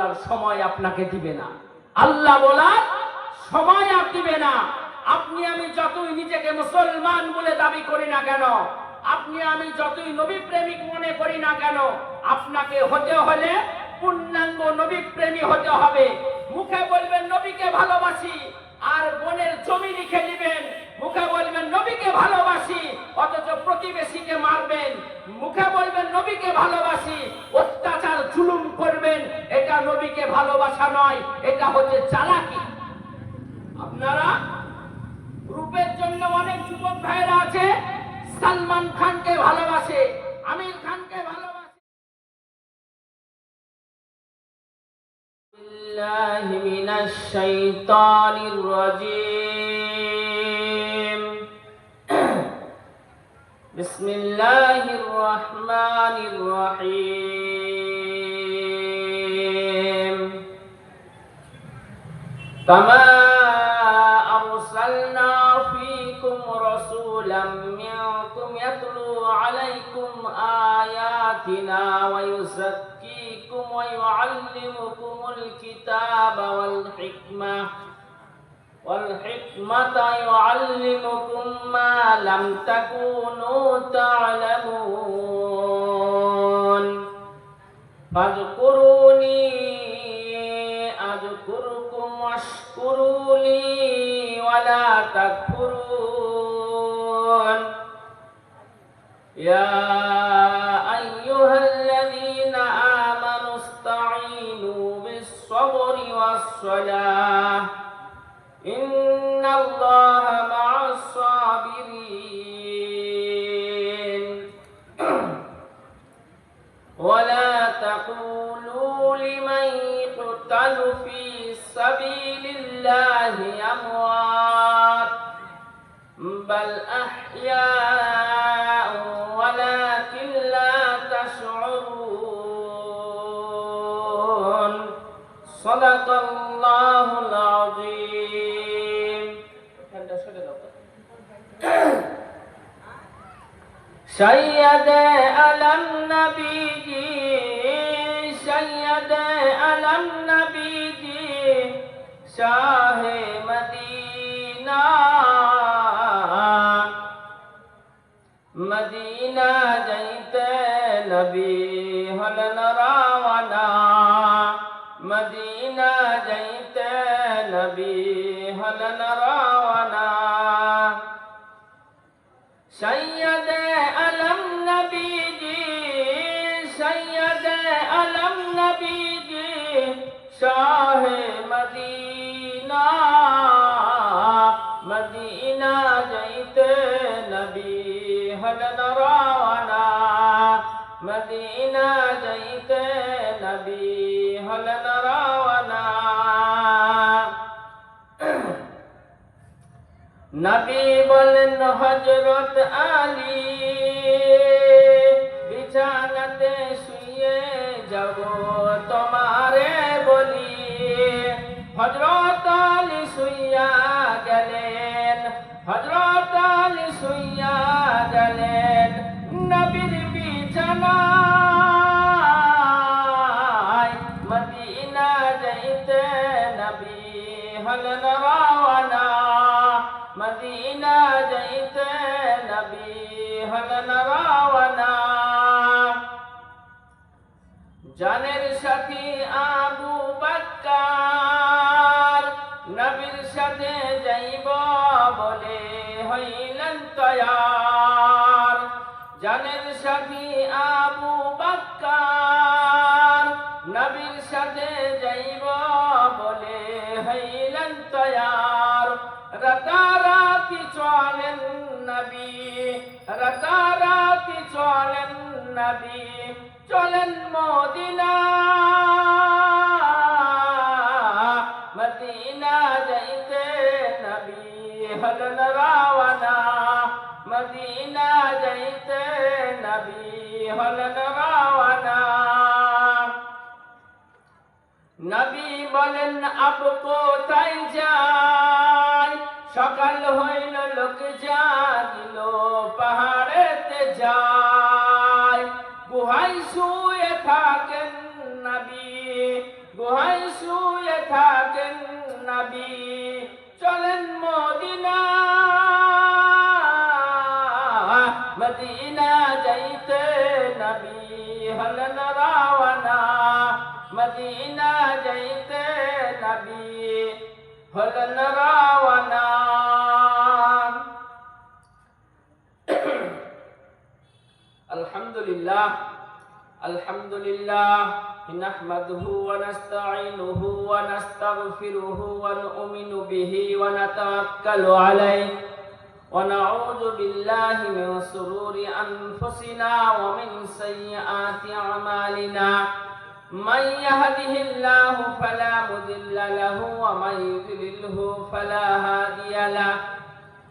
বলার সময় আপনাকে দিবে না, আল্লাহ বলার সময় আর দিবে না। আপনি আমি যতই নিজেকে মুসলমান বলে দাবি করি না কেন, আপনি আমি যতই নবী প্রেমিক মনে করি না কেন, আপনাকে হতে হলে পূর্ণাঙ্গ নবী প্রেমী হতে হবে। মুখে বলবেন নবীকে ভালোবাসি, আর বনের জমি লিখে দিবেন। মুখে বলবেন নবীকে ভালোবাসি, অথচ প্রতিবেশীকে মারবেন। মুখে বলবেন নবীকে ভালোবাসি, অত্যাচার জুলুম করবেন। এটা নবীকে ভালোবাসা নয়, এটা হচ্ছে চালাকি। আপনারা রূপের জন্য অনেক যুবক ভাইরা আছে সালমান খানকে ভালোবাসে, আমির খানকে ভালোবাসে। বিল্লাহি মিনাশ শাইতানির রাজীম। বিসমিল্লাহির রহমানির রহিম। কামা أرسلنا فيكم رسولا منكم يتلو عليكم آياتنا ويزكيكم ويعلمكم الكتاب والحكمة يعلمكم ما لم تكونوا تعلمون فاذكروني أذكركم واشكروا لي ولا تكفرون يا أيها الذين آمنوا استعينوا بالصبر والصلاة إن الله مع الصابرين ولا تقولوا لمن يقتل في سبيل الله أموات بل أحياء ولكن لا تشعرون صدق الله العظيم. شيد على النبي شيد على النبي شاه مدینہ مدینہ جیتے نبی ہلن راونا مدینہ جیتے نبی ہلن راونا سید علم نبی جی سید علم نبی جی شاہ مدینہ مدینہ جیتے نبی ہلن راونا مدینہ جیتے نبی ہلن راونا নবী বলেন হযরত আলী বিছানাতে শুয়ে যাব তোমারে বলি হযরত আলী শুইয়া গেলেন হযরত আলী শুইয়া গেলেন নবীর বিছানায় মদিনা যাইতে নবী হলেন রাওয়ানা মদিনা যাইতে নবী হলেন রাওয়ানা জানের সাথী আবু বকর নবীর সাথে যাইব বলে হইলেন তৈয়ার জানের সাথী আবু বকর নবীর সাথে যাইব বলে হইলেন তৈয়ার রাতারাতি চলেন নবী রাতারাতি চলেন নবী চলেন মদিনা মদিনা যাইতে নবী হলেন রাওয়ানা মদিনা যাইতে নবী হলেন রাওয়ানা নবী বলেন আপ কোথায় যাই সকাল হইল লোক জাগিল পাহাড়েতে যায় গুহায় শুয়ে থাকেন নবী গুহায় মদিনা যাইতে নবী হলেন রওনা, মদিনা যাইতে নবী হলেন রওনা। আলহামদুলিল্লাহ আলহামদুলিল্লাহ নাহমাদুহু ওয়া নাস্তাঈনুহু ওয়া নাস্তাগফিরুহু ওয়া নু'মিনু বিহি ওয়া নাতাওয়াক্কালু আলাইহি ওয়া নাউযু বিল্লাহি মিন শুরুরি আনফুসিনা ওয়া মিন সাইয়্যাতি আমালিনা। মান ইয়াহদিহিল্লাহু ফালা মুদিল্লা লাহু ওয়া মান ইউদ্লিলহু ফালা হাদিয়া লাহু।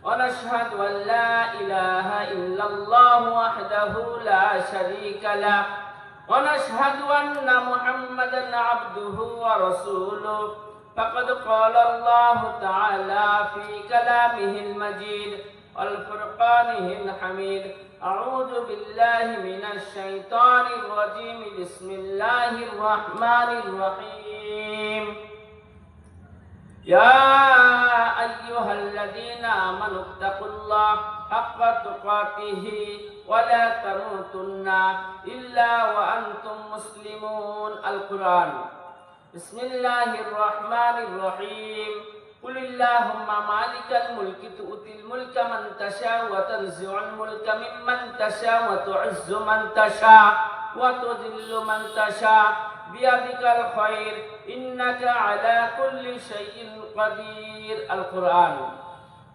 ونشهد أن لا إله إلا الله وحده لا شريك له ونشهد أن محمدا عبده ورسوله فقد قال الله تعالى في كلامه المجيد والفرقانه الحميد أعوذ بالله من الشيطان الرجيم بسم الله الرحمن الرحيم يا أيها الذين آمنوا اتقوا الله حق تقاته ولا تموتن إلا وأنتم مسلمون. القرآن. بسم الله الرحمن الرحيم. قل اللهم مالك الملك تؤتي الملك من تشاء وتنزع الملك ممن تشاء وتعز من تشاء وتذل من تشاء بيدك الخير إنك على كل شيء قدير. القرآن.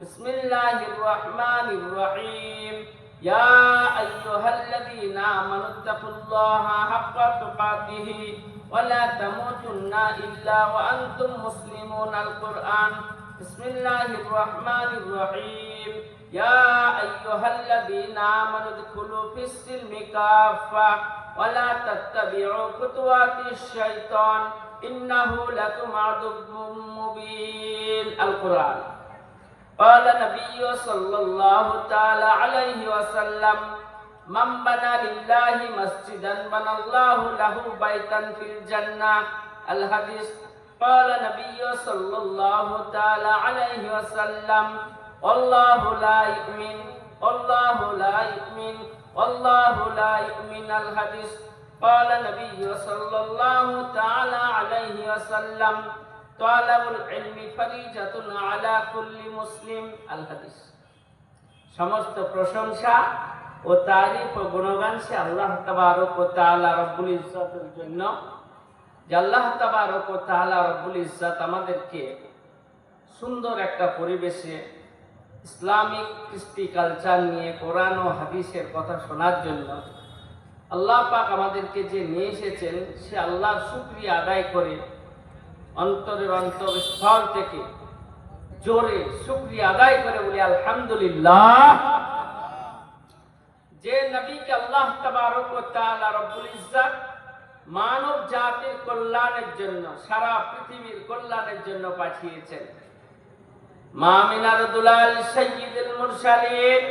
بسم الله الرحمن الرحيم. يا أيها الذين آمنوا اتقوا الله حق تقاته ولا تموتن إلا وأنتم مسلمون. القرآن. بسم الله الرحمن الرحيم. يا أيها الذين آمنوا ادخلوا في السلم كافة ولا تتبعوا خطوات الشيطان إنه لكم عدو مبين. القرآن. قال النبي صلى الله تعالى عليه وسلم من بنى لله مسجدا بنى الله له بيتا في الجنة. الحديث. قال النبي صلى الله تعالى عليه وسلم والله لا يؤمن والله لا يؤمن والله لا يؤمن. الحديث. قال النبي صلى الله تعالى عليه وسلم طلب العلم فريضة على كل مسلم. الحديث. সমস্ত প্রশংসা ও তারিফ ও গুণগান সে আল্লাহ তাবারক ওয়া তাআলা রব্বুল ইজ্জতের জন্য, যে আল্লাহ তাবারক ওয়া তাআলা রব্বুল ইজ্জত আমাদেরকে সুন্দর একটা পরিবেশে ইসলামিক কৃষ্টি কালচার নিয়ে কোরআন ও হাদিসের কথা শোনার জন্য আল্লাহ পাক আমাদেরকে যে নিয়ে এসেছেন, সে আল্লাহর শুকরিয়া আদায় করে অন্তরের অন্তরস্থল থেকে জোরে শুকরিয়া আদায় করে বলি আলহামদুলিল্লাহ। যে নবীকে আল্লাহ তাবারক ওয়া তাআলা রব্বুল ইজ্জত মানব জাতির কল্যাণের জন্য, সারা পৃথিবীর কল্যাণের জন্য পাঠিয়েছেন। মা মিনার দুলাল সাইয়্যিদুল মুরসালিন,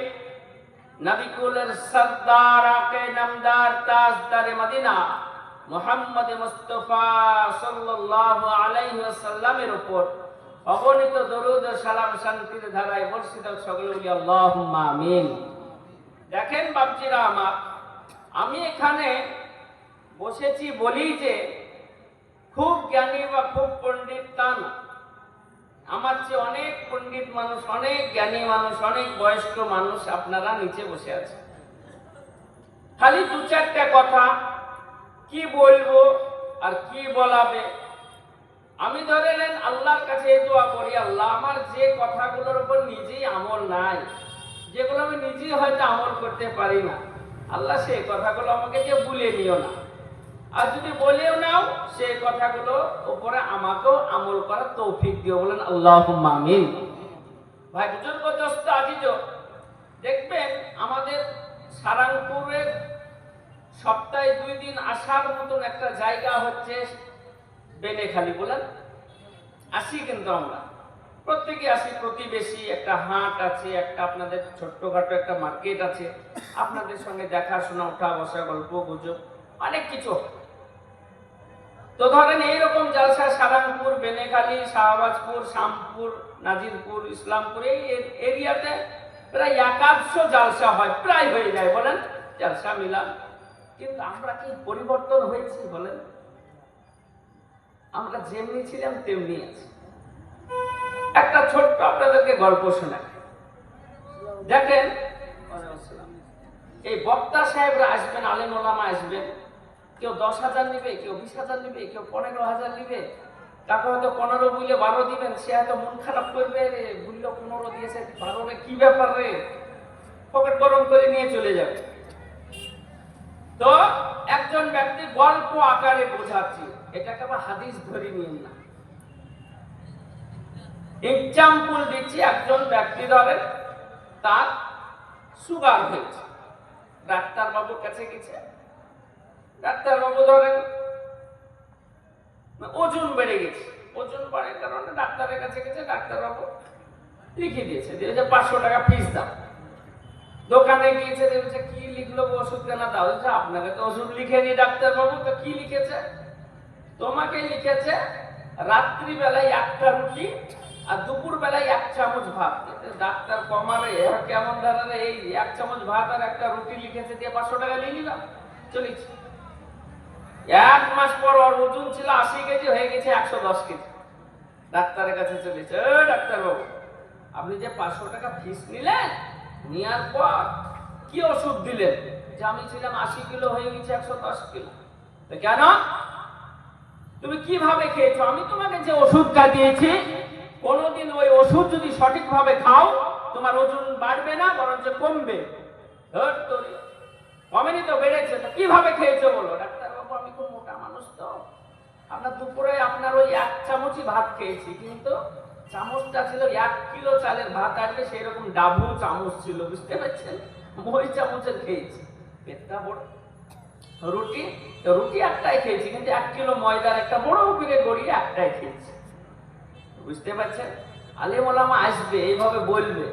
নবী কুলের সরদার আকে নামদার তাজদারে মদিনা মুহাম্মদ মুস্তাফা সাল্লাল্লাহু আলাইহি ওয়াসাল্লামের উপর অগণিত দরুদ ও সালাম শান্তির ধারায় বর্ষিত সকলে বলি আল্লাহুম্মা আমিন। দেখেন বাপজিরা আমার, আমি এখানে বসেছি বলি যে খুব জ্ঞানী বা খুব পণ্ডিত তা না। আমার চেয়ে অনেক পণ্ডিত মানুষ, অনেক জ্ঞানী মানুষ, অনেক বয়স্ক মানুষ আপনারা নিচে বসে আছে। খালি দু চারটা কথা কি বলবো আর কি বলাবে, আমি ধরে নেন আল্লাহর কাছে এই দোয়া করি, আল্লাহ আমার যে কথাগুলোর উপর নিজেই আমল নাই, যেগুলো আমি নিজেই হয়তো আমল করতে পারি না, আল্লাহ সেই কথাগুলো আমাকে যে ভুলে নিও না, আর যদি বলেও নাও সেই কথাগুলো উপরে আমাকেও আমল করার তৌফিক দিও, বলেন আল্লাহুম্মা আমিন। ভাই বুজুর্গ দোস্ত আজিজ, দেখবেন আমাদের সারাংপুরের সপ্তাহে 2 দিন আসার মতন একটা জায়গা হচ্ছে বেনেখালি, বলেন আসি, কিন্তু আমরা প্রত্যেকে আসি, প্রতিবেশী, একটা হাট আছে, একটা আপনাদের ছোট্টখাটো একটা মার্কেট আছে, আপনাদের সঙ্গে দেখাশোনা, ওঠা বসা, গল্প গুজব, অনেক কিছু। তো ধরেন এইরকম জালসা সারাংপুর, বেনেখালি, শাহবাজপুর, শামপুর, নাজিরপুর, ইসলামপুর এই এরিয়াতে প্রায় 100 জালসা হয়, প্রায় হয়ে যায় বলেন জালসা মিলাদ। কিন্তু আমরা কি পরিবর্তন হয়েছি বলেন? আমরা যেমনি ছিলাম তেমনি আছি। একটা ছোট্ট আপনাদেরকে গল্প শোনাই। দেখেন, এই বক্তা সাহেবরা আসবেন, আলেম ওলামা আসবেন, কেউ 10,000 নিবে, কেউ 20,000 নিবে, কেউ 15,000 নিবে। তাকে হয়তো 15 বললে 12 দিবেন, সে হয়তো মন খারাপ করবে, রে বললো 15 দিয়েছে 12 রে, কি ব্যাপার রে, পকেট গরম করে নিয়ে চলে যাবে। তো একজন ব্যক্তি গল্প আকারে বোঝাচ্ছি, এটাকে আবার হাদিস ধরে নিন না, এক্সাম্পল দিচ্ছি। একজন ব্যক্তি ধরেন তার সুগার হয়েছে, ডাক্তারবাবুর কাছে গেছে। ডাক্তারবাবু ধরেন ওজন বেড়ে গেছে, ওজন বাড়ার কারণে ডাক্তারের কাছে গেছে। ডাক্তারবাবু লিখে দিয়েছে, 500 টাকা ফিস দাও। দোকানে গিয়েছে, দেখছে কি লিখলো, ওষুধ কেনা দাও। আপনাকে তো ওষুধ লিখেনি ডাক্তারবাবু, তো কি লিখেছে? তোমাকে লিখেছে রাত্রি বেলায় 1টা রুটি আর দুপুর বেলায় 1 চামচ ভাত। ডাক্তার কমারে কেমন ধরনের, এই 1 চামচ ভাত আর 1টা রুটি লিখেছে, দিয়ে 500 টাকা নিয়ে নিলাম, চলেছি। 1 মাস পর ওর ওজন ছিল 80 কেজি, হয়ে গেছে 110 কেজি। ডাক্তারের কাছে চলেছে, ডাক্তারবাবু আপনি যে 500 টাকা ফিস নিলেন, নেওয়ার পর কি ওষুধ দিলেন? যে আমি ছিলাম 80 কিলো, হয়ে গেছে 110 কিলো। তো কেন? তুমি কিভাবে খেয়েছো? আমি তোমাকে যে ওষুধটা দিয়েছি, কোনোদিন ওই ওষুধ যদি সঠিকভাবে খাও, তোমার ওজন বাড়বে না, বরঞ্চ কমবে। কমেনি তো, বেড়েছে। তো কিভাবে খেয়েছো বলো? ডাক্তারবাবু আমি খুব মোটা মানুষ, তো আপনার দুপুরে আপনার ওই 1 চামচই ভাত খেয়েছি, কিন্তু চামচটা ছিল 1 কিলো চালের ভাত আসবে সেই রকম ডাবু চামচ ছিল, বুঝতে পারছেন? ওই চামচের খেয়েছি, পেটটা বড়। রুটি, রুটি একটাই খেয়েছি, কিন্তু 1 কিলো ময়দার একটা বড় করে গড়িয়ে একটাই খেয়েছি, বুঝতে পারছেন? আলেম ওলামা আসবে, এইভাবে বলবে,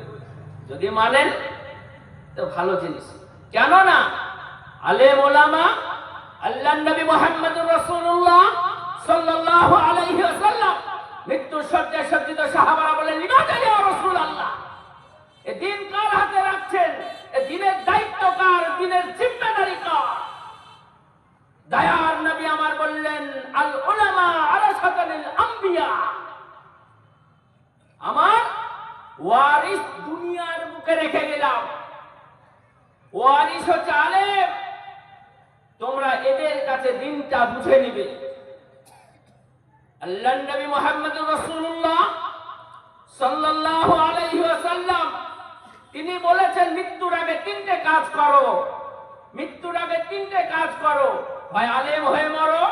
যদি মানেন তো ভালো জিনিস। কেন না আলেম ওলামা আল্লাহর নবী মুহাম্মদুর রাসূলুল্লাহ সাল্লাল্লাহু আলাইহি ওয়াসাল্লাম মৃত্যু শয্যায় সজ্জিত সাহাবারা বলেন, লিমাযা ইয়া রাসূলুল্লাহ, এই দিন কার হাতে রাখছেন? এই দিনের দায়িত্ব কার? দিনের জিম্মেদারি কার? দয়ার নবী আমার বললেন, আল উলামা আরাসাতুল আম্বিয়া, আমার ওয়ারিস দুনিয়ার বুকে রেখে গেলাম। ওয়ারিস হচ্ছে আলেম, তোমরা এদের কাছে দিনটা বুঝে নিবে। আল্লাহর নবী মুহাম্মদুর রাসূলুল্লাহ সাল্লাল্লাহু আলাইহি ওয়াসাল্লাম তিনি বলেছেন, মৃত্যুর আগে 3টে কাজ করো। মৃত্যুর আগে 3টে কাজ করো, হয় আলেম হয়ে মরো,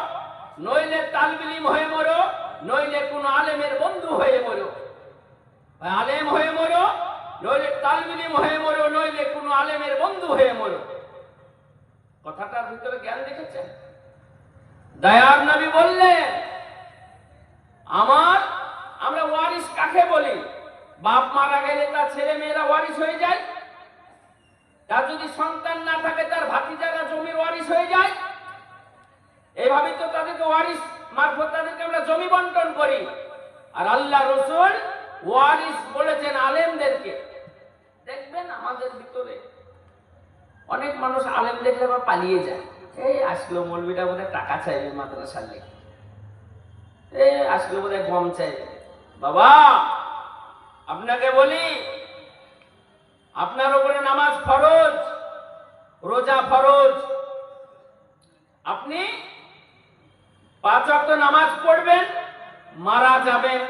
নইলে তালিবে ইলম হয়ে মরো, নইলে কোন আলেমের বন্ধু হয়ে মরো। হয় আলেম হয়ে মরো, নইলে তালিবে ইলম হয়ে মরো, নইলে কোন আলেমের বন্ধু হয়ে মরো। কথাটার ভিতরে জ্ঞান দেখেছেন? দয়ার নবী বললেন, আমরা ওয়ারিস কাকে বলি? বাপ মারা গেলে তার ছেলে মেয়েরা ওয়ারিস হয়ে যায়, তার যদি সন্তান না থাকে তার ভাতিজারা জমির ওয়ারিস হয়ে যায়। এইভাবে তো তাদেরকে ওয়ারিস মারফত তাদেরকে আমরা জমি বন্টন করি। আর আল্লাহ রাসূল ওয়ারিস বলেছেন আলেমদেরকে। দেখবেন আমাদের ভিতরে অনেক মানুষ আলেম দেখলে আবার পালিয়ে যায়। এই আসলো মৌলবীরা বোধহয় টাকা চাইবে মাদ্রাসার লেগে, এই আসলো বোধহয় গম চাইবে। বাবা আপনাকে বলি, আপনার উপরে নামাজ ফরজ, রোজা ফরজ। আপনি 5 ওয়াক্ত নামাজ পড়বেন, মারা যাবেন।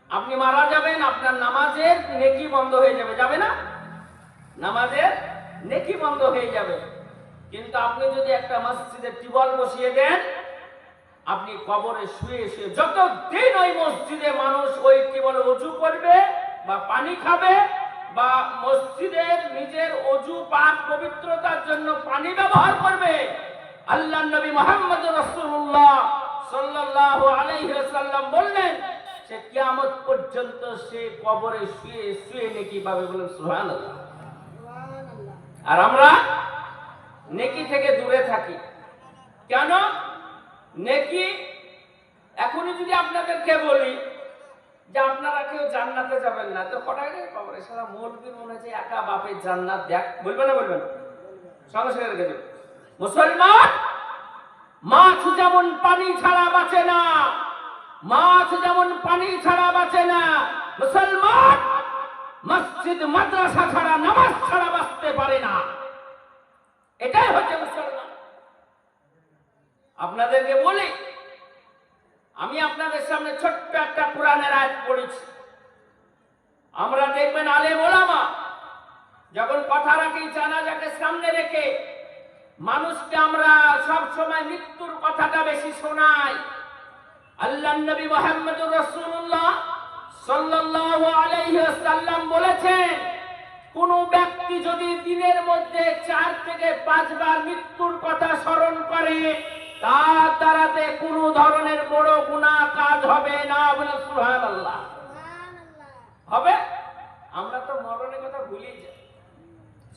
আপনি মারা যাবেন, আপনার নামাজের নেকি বন্ধ হয়ে যাবে, যাবে না? নামাজের নেকি বন্ধ হয়ে যাবে। কিন্তু আপনি যদি একটা মসজিদে টিউবওয়েল বসিয়ে দেন, আপনি কবরে শুয়ে শুয়ে যতদিন ওই মসজিদে মানুষ ওই টিউবওয়েলে ওযু করবে বা পানি খাবে বা মসজিদের নিজের ওযু পাক পবিত্রতার জন্য পানি ব্যবহার করবে, আল্লাহর নবী মুহাম্মদুর রাসূলুল্লাহ সাল্লাল্লাহু আলাইহি ওয়াসাল্লাম বললেন, সে কিয়ামত পর্যন্ত সে কবরে শুয়ে শুয়ে নেকি পাবে। বলেন সুবহানাল্লাহ। আর আমরা নেকি থেকে দূরে থাকি কেন? নেকি এখনই যদি আপনাদেরকে বলি যে আপনারা কেউ জান্নাতে যাবেন না, তো কটাই খবর সারা মৌলবি মনে হচ্ছে একা বাপের জান্নাত দেখ, বলবে না বলবেন? সঙ্গে সঙ্গে রেখে দেবে। মুসলমান, মাছ যেমন পানি ছাড়া বাঁচে না, মাছ যেমন পানি ছাড়া বাঁচে না, মুসলমান মসজিদ মাদ্রাসা ছাড়া নামাজ ছাড়া বাঁচতে পারে না। এটাই হচ্ছে মুসলমান। আপনাদেরকে বলি, আমি আপনাদের সামনে ছোট্ট একটা কোরআনের আয়াত পড়েছি। আমরা দেখবেন আলেম ওলামা যখন কথা রাখি, জানাজাকে সামনে রেখে মানুষকে আমরা সব সময় মৃত্যুর কথাটা বেশি শোনাই। আল্লাহর নবী মুহাম্মদুর রাসূলুল্লাহ সাল্লাল্লাহু আলাইহি ওয়াসাল্লাম বলেছেন, কোন ব্যক্তি যদি দিনের মধ্যে 4 থেকে 5 বার মৃত্যুর কথা স্মরণ করে, তার দ্বারাতে কোন ধরনের বড় গুনাহ কাজ হবে না। বলে সুবহানাল্লাহ। হবে? আমরা তো মরণের কথা ভুলেই যাই,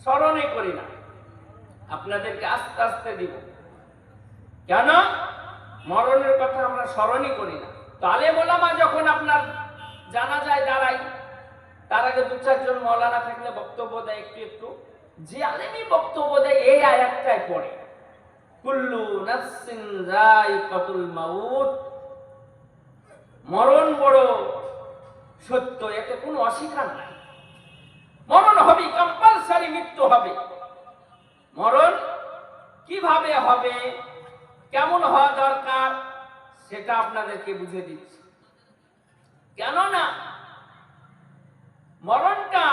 স্মরণই করি না। আপনাদেরকে আস্তে আস্তে দিব, কেন মরণের কথা আমরা স্মরণই করি না। তো আলেম ওলামা যখন আপনার জানাজায় দাঁড়াই, তার আগে 2-4 জন মওলানা থাকলে বক্তব্য দেয় একটু একটু। যে আলেমই বক্তব্য দেয় এই আয়াতটাই পড়ে, কুল্লু নাফসিন যায়িকাতুল মাউত, মরণ বড় সত্য, এতে কোনো অস্বীকার নাই। মরণ হবে, কম্পালসারি মৃত্যু হবে। মরণ কিভাবে হবে, কেমন হওয়া দরকার, সেটা আপনাদেরকে বুঝে দিচ্ছি। কেননা মরণটা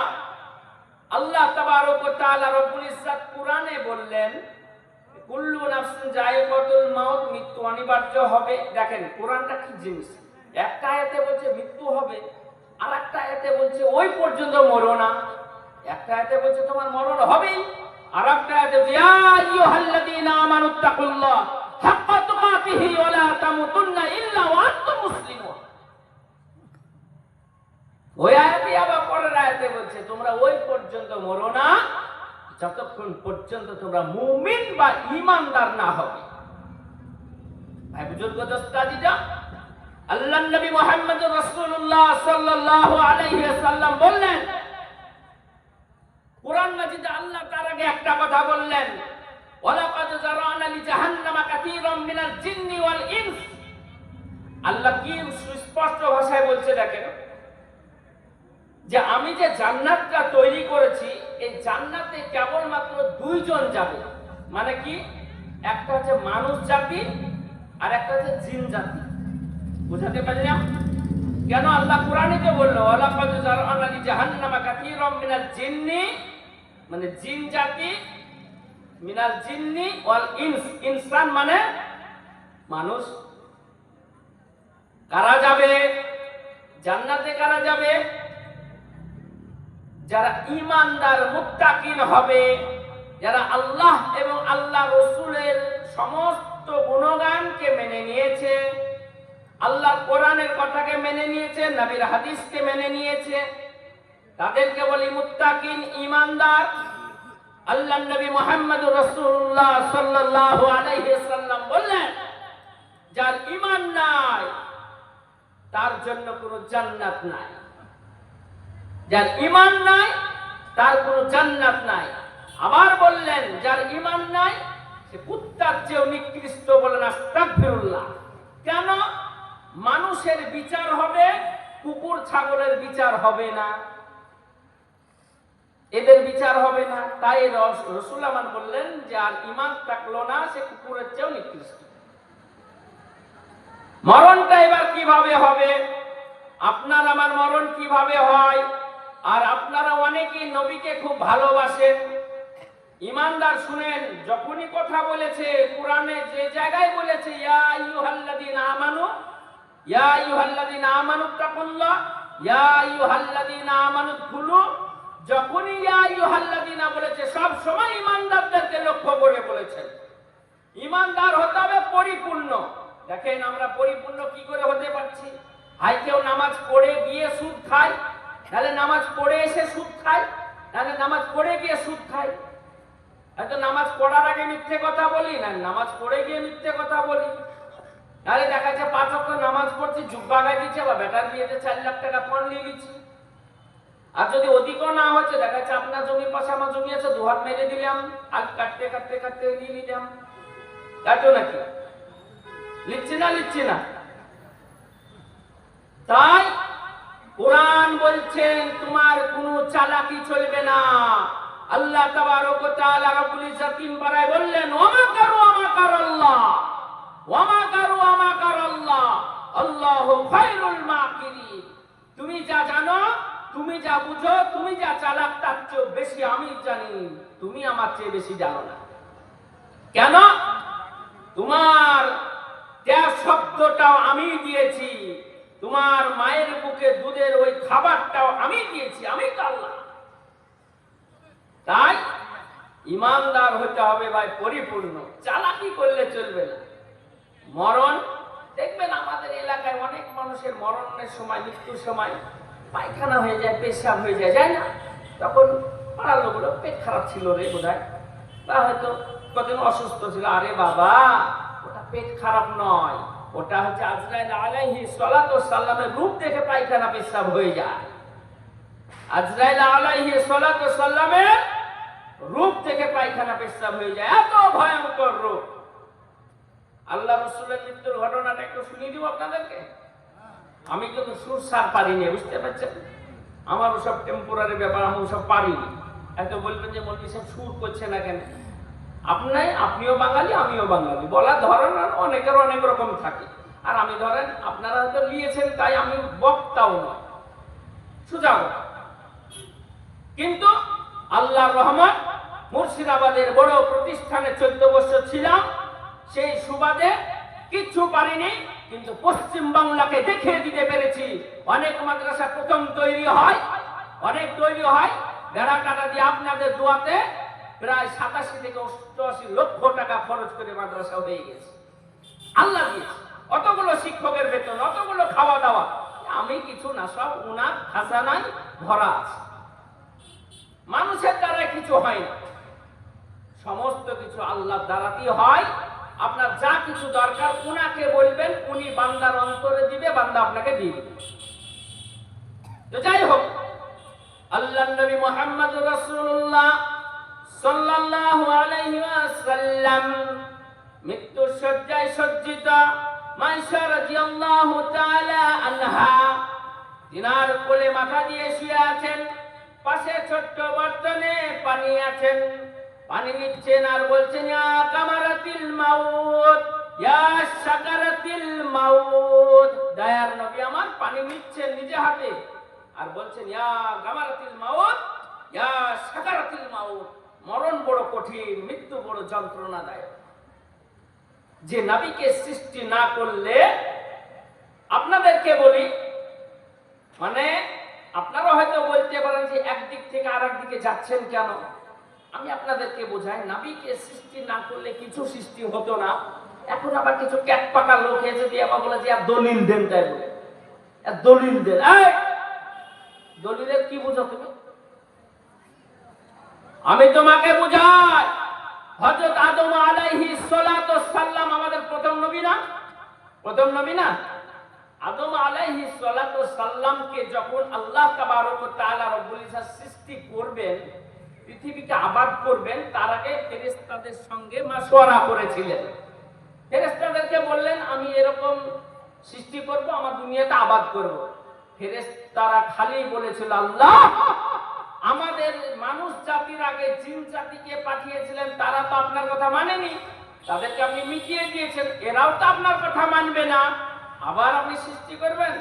আল্লাহ তাবারক ওয়া তাআলা রব্বুল ইজ্জত কোরআনে বললেন, কুল্লু নাফসিন যায়িকাতুল মাউত, মৃত্যু অনিবার্য হবে। দেখেন কোরআনটা কি জিনিস, একটা আয়াতে বলছে মৃত্যু হবে, আর একটা আয়াতে বলছে ওই পর্যন্ত মরো না। একটা আয়াতে বলছে তোমার মরণ হবেই, আর একটা আয়াতে ইয়া আইয়ুহাল্লাযীনা আমানুত্তাকুল্লাহ হাক্কা তুকাতিহি ওয়া লা তামুতুন্না ইল্লা ওয়া আনতুম মুসলিমুন। ওই আয়াতে আবার পরের আয়াতে বলছে তোমরা ওই পর্যন্ত মরো না যতক্ষণ পর্যন্ত তোমরা মুমিন বা ঈমানদার না হবে। ভাই বুজুর্গ দোস্তাদিরা, আল্লাহর নবী মুহাম্মদুর রাসূলুল্লাহ সাল্লাল্লাহু আলাইহি ওয়াসাল্লাম বললেন, কোরআন মাজিদে আল্লাহ তার আগে একটা কথা বললেন, ওয়ালাকাদ জারানা লি জাহান্নামা কাসীরাম মিনাল জিন্নি ওয়াল ইনস। আল্লাহ কি সুস্পষ্ট ভাষায় বলছে দেখেন, যে আমি যে জান্নাতটা তৈরি করেছি, এই জান্নাতে কেবলমাত্র 2 জন যাবে। মানে কি, একটা হচ্ছে মানুষ জাতি আর একটা হচ্ছে জিন জাতি। বুঝাতে পারলাম? কেন আল্লাহ কোরআনে তো বললো ওয়ালাকাদ জারানা লি জাহান্নামা কাসীরাম মিনাল জিন্নি, মানে জিন জাতি, মিনাল জিন্নি ওয়াল ইনস, ইনসান মানে মানুষ। কারা যাবে জান্নাতে? কারা যাবে? যারা ঈমানদার মুত্তাকিন হবে, যারা আল্লাহ এবং আল্লাহ রাসূলের সমস্ত গুণগানকে মেনে নিয়েছে, আল্লাহর কোরআনের কথাকে মেনে নিয়েছে, নবীর হাদিসকে মেনে নিয়েছে, তাদেরকে বলি মুত্তাকিন, ঈমানদার। আল্লাহর নবী মুহাম্মদুর রাসূলুল্লাহ সাল্লাল্লাহু আলাইহি ওয়াসাল্লাম বললেন, যার ঈমান নাই তার জন্য কোনো জান্নাত নাই। যার ঈমান নাই তার কোনো জান্নাত নাই। আবার বললেন, যার ঈমান নাই সে কুত্তার চেয়েও নিকৃষ্ট। বলেন আস্তাগফিরুল্লাহ। কেন? মানুষের বিচার হবে, কুকুর ছাগলের বিচার হবে না, এদের বিচার হবে না। তাই রাসূল আমান বললেন, যে আর ঈমান থাকলো না সে কুকুরের চেয়েও নিকৃষ্ট। মরণটা এবার কিভাবে হবে? আপনার আমার মরণ কিভাবে হয়? আর আপনারা অনেকেই নবীকে খুব ভালোবাসেন, ঈমানদার। শুনেন, যখনই কথা বলেছে কোরআনে যে জায়গায় বলেছে ইয়া আইয়ুহাল্লাযীনা আমানু, ইয়া আইয়ুহাল্লাযীনা আমানুত্তাকুল্লাহ, ইয়া আইয়ুহাল্লাযীনা আমানুদখুলু, যখনই ইয়া আইয়ুহাল্লাযীনা বলেছে সব সময় ঈমানদারদেরকে লক্ষ্য করে বলেছেন। ঈমানদার হতে হবে পরিপূর্ণ। দেখেন আমরা পরিপূর্ণ কি করে হতে পারছি? হাই কেউ নামাজ পড়ে গিয়ে সুদ খায়, তাহলে নামাজ পড়ে এসে সুদ খায়, তাহলে নামাজ পড়ে গিয়ে সুদ খায়। হয়তো নামাজ পড়ার আগে মিথ্যে কথা বলি না, নামাজ পড়ে গিয়ে মিথ্যে কথা বলি। তাহলে দেখা যাচ্ছে 5 ওয়াক্ত নামাজ পড়ছি, জুব্বা গায়ে দিচ্ছে, বা বেটার বিয়েতে 4 লাখ টাকা পণ নিয়ে নিচ্ছি। আর যদি অধিকও না হচ্ছে, দেখা যাচ্ছে আপনার জমির পাশে আমার জমি আছে, 2 হাত মেরে দিলাম, আর কাটতে কাটতে কাটতে নিয়ে নিলাম। কাটো নাকি? লিখছি না লিখছি না? তাই কোরআন বলছেন তোমার কোনো চালাকি চলবে না। আল্লাহ তাবারক ওয়া তাআলা রব্বুল ইজ্জত 3 পারায় বললেন ওয়া মাকারাল্লাহ ওয়া মাকারাল্লাহ আল্লাহু খায়রুল মাকিরিন। তুমি যা জানো, তুমি যা বুঝো, তুমি যা চালাক, তার চেয়ে বেশি আমি জানি, তুমি আমার চেয়ে বেশি জানো না। কেন? তোমার ত্যাগ শব্দটাও আমি দিয়েছি, তোমার মায়ের বুকে দুধের ওই খাবারটাও আমি দিয়েছি, আমি তো আল্লাহ। তাই ইমানদার হতে হবে ভাই, পরিপূর্ণ। চালাকি করলে চলবে না। মরণ দেখবেন আমাদের এলাকায় অনেক মানুষের মরণের সময়, মৃত্যুর সময় পায়খানা হয়ে যায়, পেশাব হয়ে যায়, যায় না? তখন পাড়ার লোকগুলো পেট খারাপ ছিল রে বোধহয়, বা হয়তো কতদিন অসুস্থ ছিল। আরে বাবা, ওটা পেট খারাপ নয়, ওটা হচ্ছে আজরাইল আলাইহিস সালাতু ওয়াস সালামের রূপ দেখে পায়খানা পেশাব হয়ে যায়। আজরাইল আলাইহিস সালাতু ওয়াস সালামের রূপ থেকে পায়খানা পেশাব হয়ে যায়, এত ভয়ঙ্কর রূপ। আল্লাহ রাসূলের মৃত্যুর ঘটনাটা একটু শুনিয়ে দিব আপনাদেরকে। আমি কিন্তু সুর সার পারিনি, বুঝতে পারছেন? আমার ওসব টেম্পোরারি ব্যাপার, আমি ওসব পারিনি। এত বলবেন যে মৌলভী সাহেব সুর করছে না কেন? আপনিও বাঙালি, আমিও বাঙালি, বলার ধরন অনেকের অনেক রকম থাকে। আর আমি ধরেন আপনারা হয়তো নিয়েছেন, তাই আমি বক্তাও নয়, সুযোগ। কিন্তু আল্লাহর রহমত, মুর্শিদাবাদের বড় প্রতিষ্ঠানে 14 বছর ছিলাম, সেই সুবাদে কিচ্ছু পারিনি, কিন্তু পশ্চিম বাংলাকে দেখিয়ে দিতে পেরেছি। অনেক মাদ্রাসা প্রথম তৈরি হয়, অনেক তৈরি হয়, বেড়া কাটা দিয়ে আপনাদের দোয়াতে প্রায় 87 থেকে 88 লক্ষ টাকা খরচ করে মাদ্রাসা হয়ে গেছে। আল্লাহ দিয়েছে। অতগুলো শিক্ষকের বেতন, অতগুলো খাওয়া দাওয়া, আমি কিছু না, সব উনার খাজানায় ভরা আছে। মানুষের দ্বারা কিছু হয় না, সমস্ত কিছু আল্লাহর দ্বারাই হয়। আপনার যা কিছু দরকার উনাকে বলবেন, উনি বান্দার অন্তরে দিবে, বান্দা আপনাকে দিয়ে দিবে। তো যাই হোক, আল্লাহর নবী মুহাম্মদুর রাসূলুল্লাহ সাল্লাল্লাহু আলাইহি ওয়াসাল্লাম মৃত্যুর শয্যায় সজ্জিত মাইশা রাদিয়াল্লাহু তাআলা আনহা তিনার কোলে মাথা দিয়ে শুয়ে আছেন, পাশে ছোট্ট বর্তনে পানি আছেন, পানি নিচ্ছেন আর বলছেন ইয়া কামারাতিল মাউত ইয়া সাকারাতিল মাউত। দয়ার নবী আমার পানি নিচ্ছেন নিজে হাতে আর বলছেন ইয়া কামারাতিল মাউত ইয়া সাকারাতিল মাউত। মরণ বড় কঠিন, মৃত্যু বড় যন্ত্রণাদায়ক। যে নবীকে সৃষ্টি না করলে, আপনাদেরকে বলি, মানে আপনারা হয়তো বলতে পারেন যে একদিক থেকে আরেক দিকে যাচ্ছেন কেন? আমি আপনাদেরকে বোঝাই, নবীকে সৃষ্টি না করলে কিছু সৃষ্টি হতো না। এখন আবার কিছু ক্যাট পাকা লোক এসে দিয়ে আবার বলে যে আর দলিল দেন, তাই বলে দলিল দেন। দলিলের কি বুঝো তুমি? আমি তোমাকে বুঝাই, হযরত আদম আলাইহিস সালাতু ওয়াস সালাম আমাদের প্রথম নবী না? প্রথম নবী না? আদম আলাইহিস সালাতু ওয়াস সালামকে যখন আল্লাহ তাবারক ওয়া তাআলা রব্বুল ইজ্জত সৃষ্টি করবেন, পৃথিবীকে আবাদ করবেন, তার আগে ফেরেশতাদের সঙ্গে মাশওয়ারা করেছিলেন। ফেরেশতাদেরকে বললেন আমি এরকম সৃষ্টি করব, আমার দুনিয়াটা আবাদ করব। ফেরেশতারা খালি বলেছিল আল্লাহ আমাদের মানুষ জাতির আগে জিন জাতিকে পাঠিয়েছিলেন, তারা তো আপনার কথা মানেনি, তাদেরকে আপনি মিটিয়ে দিয়েছেন, এরাও তো আপনার কথা মানবে না, আবার আপনি সৃষ্টি করবেন?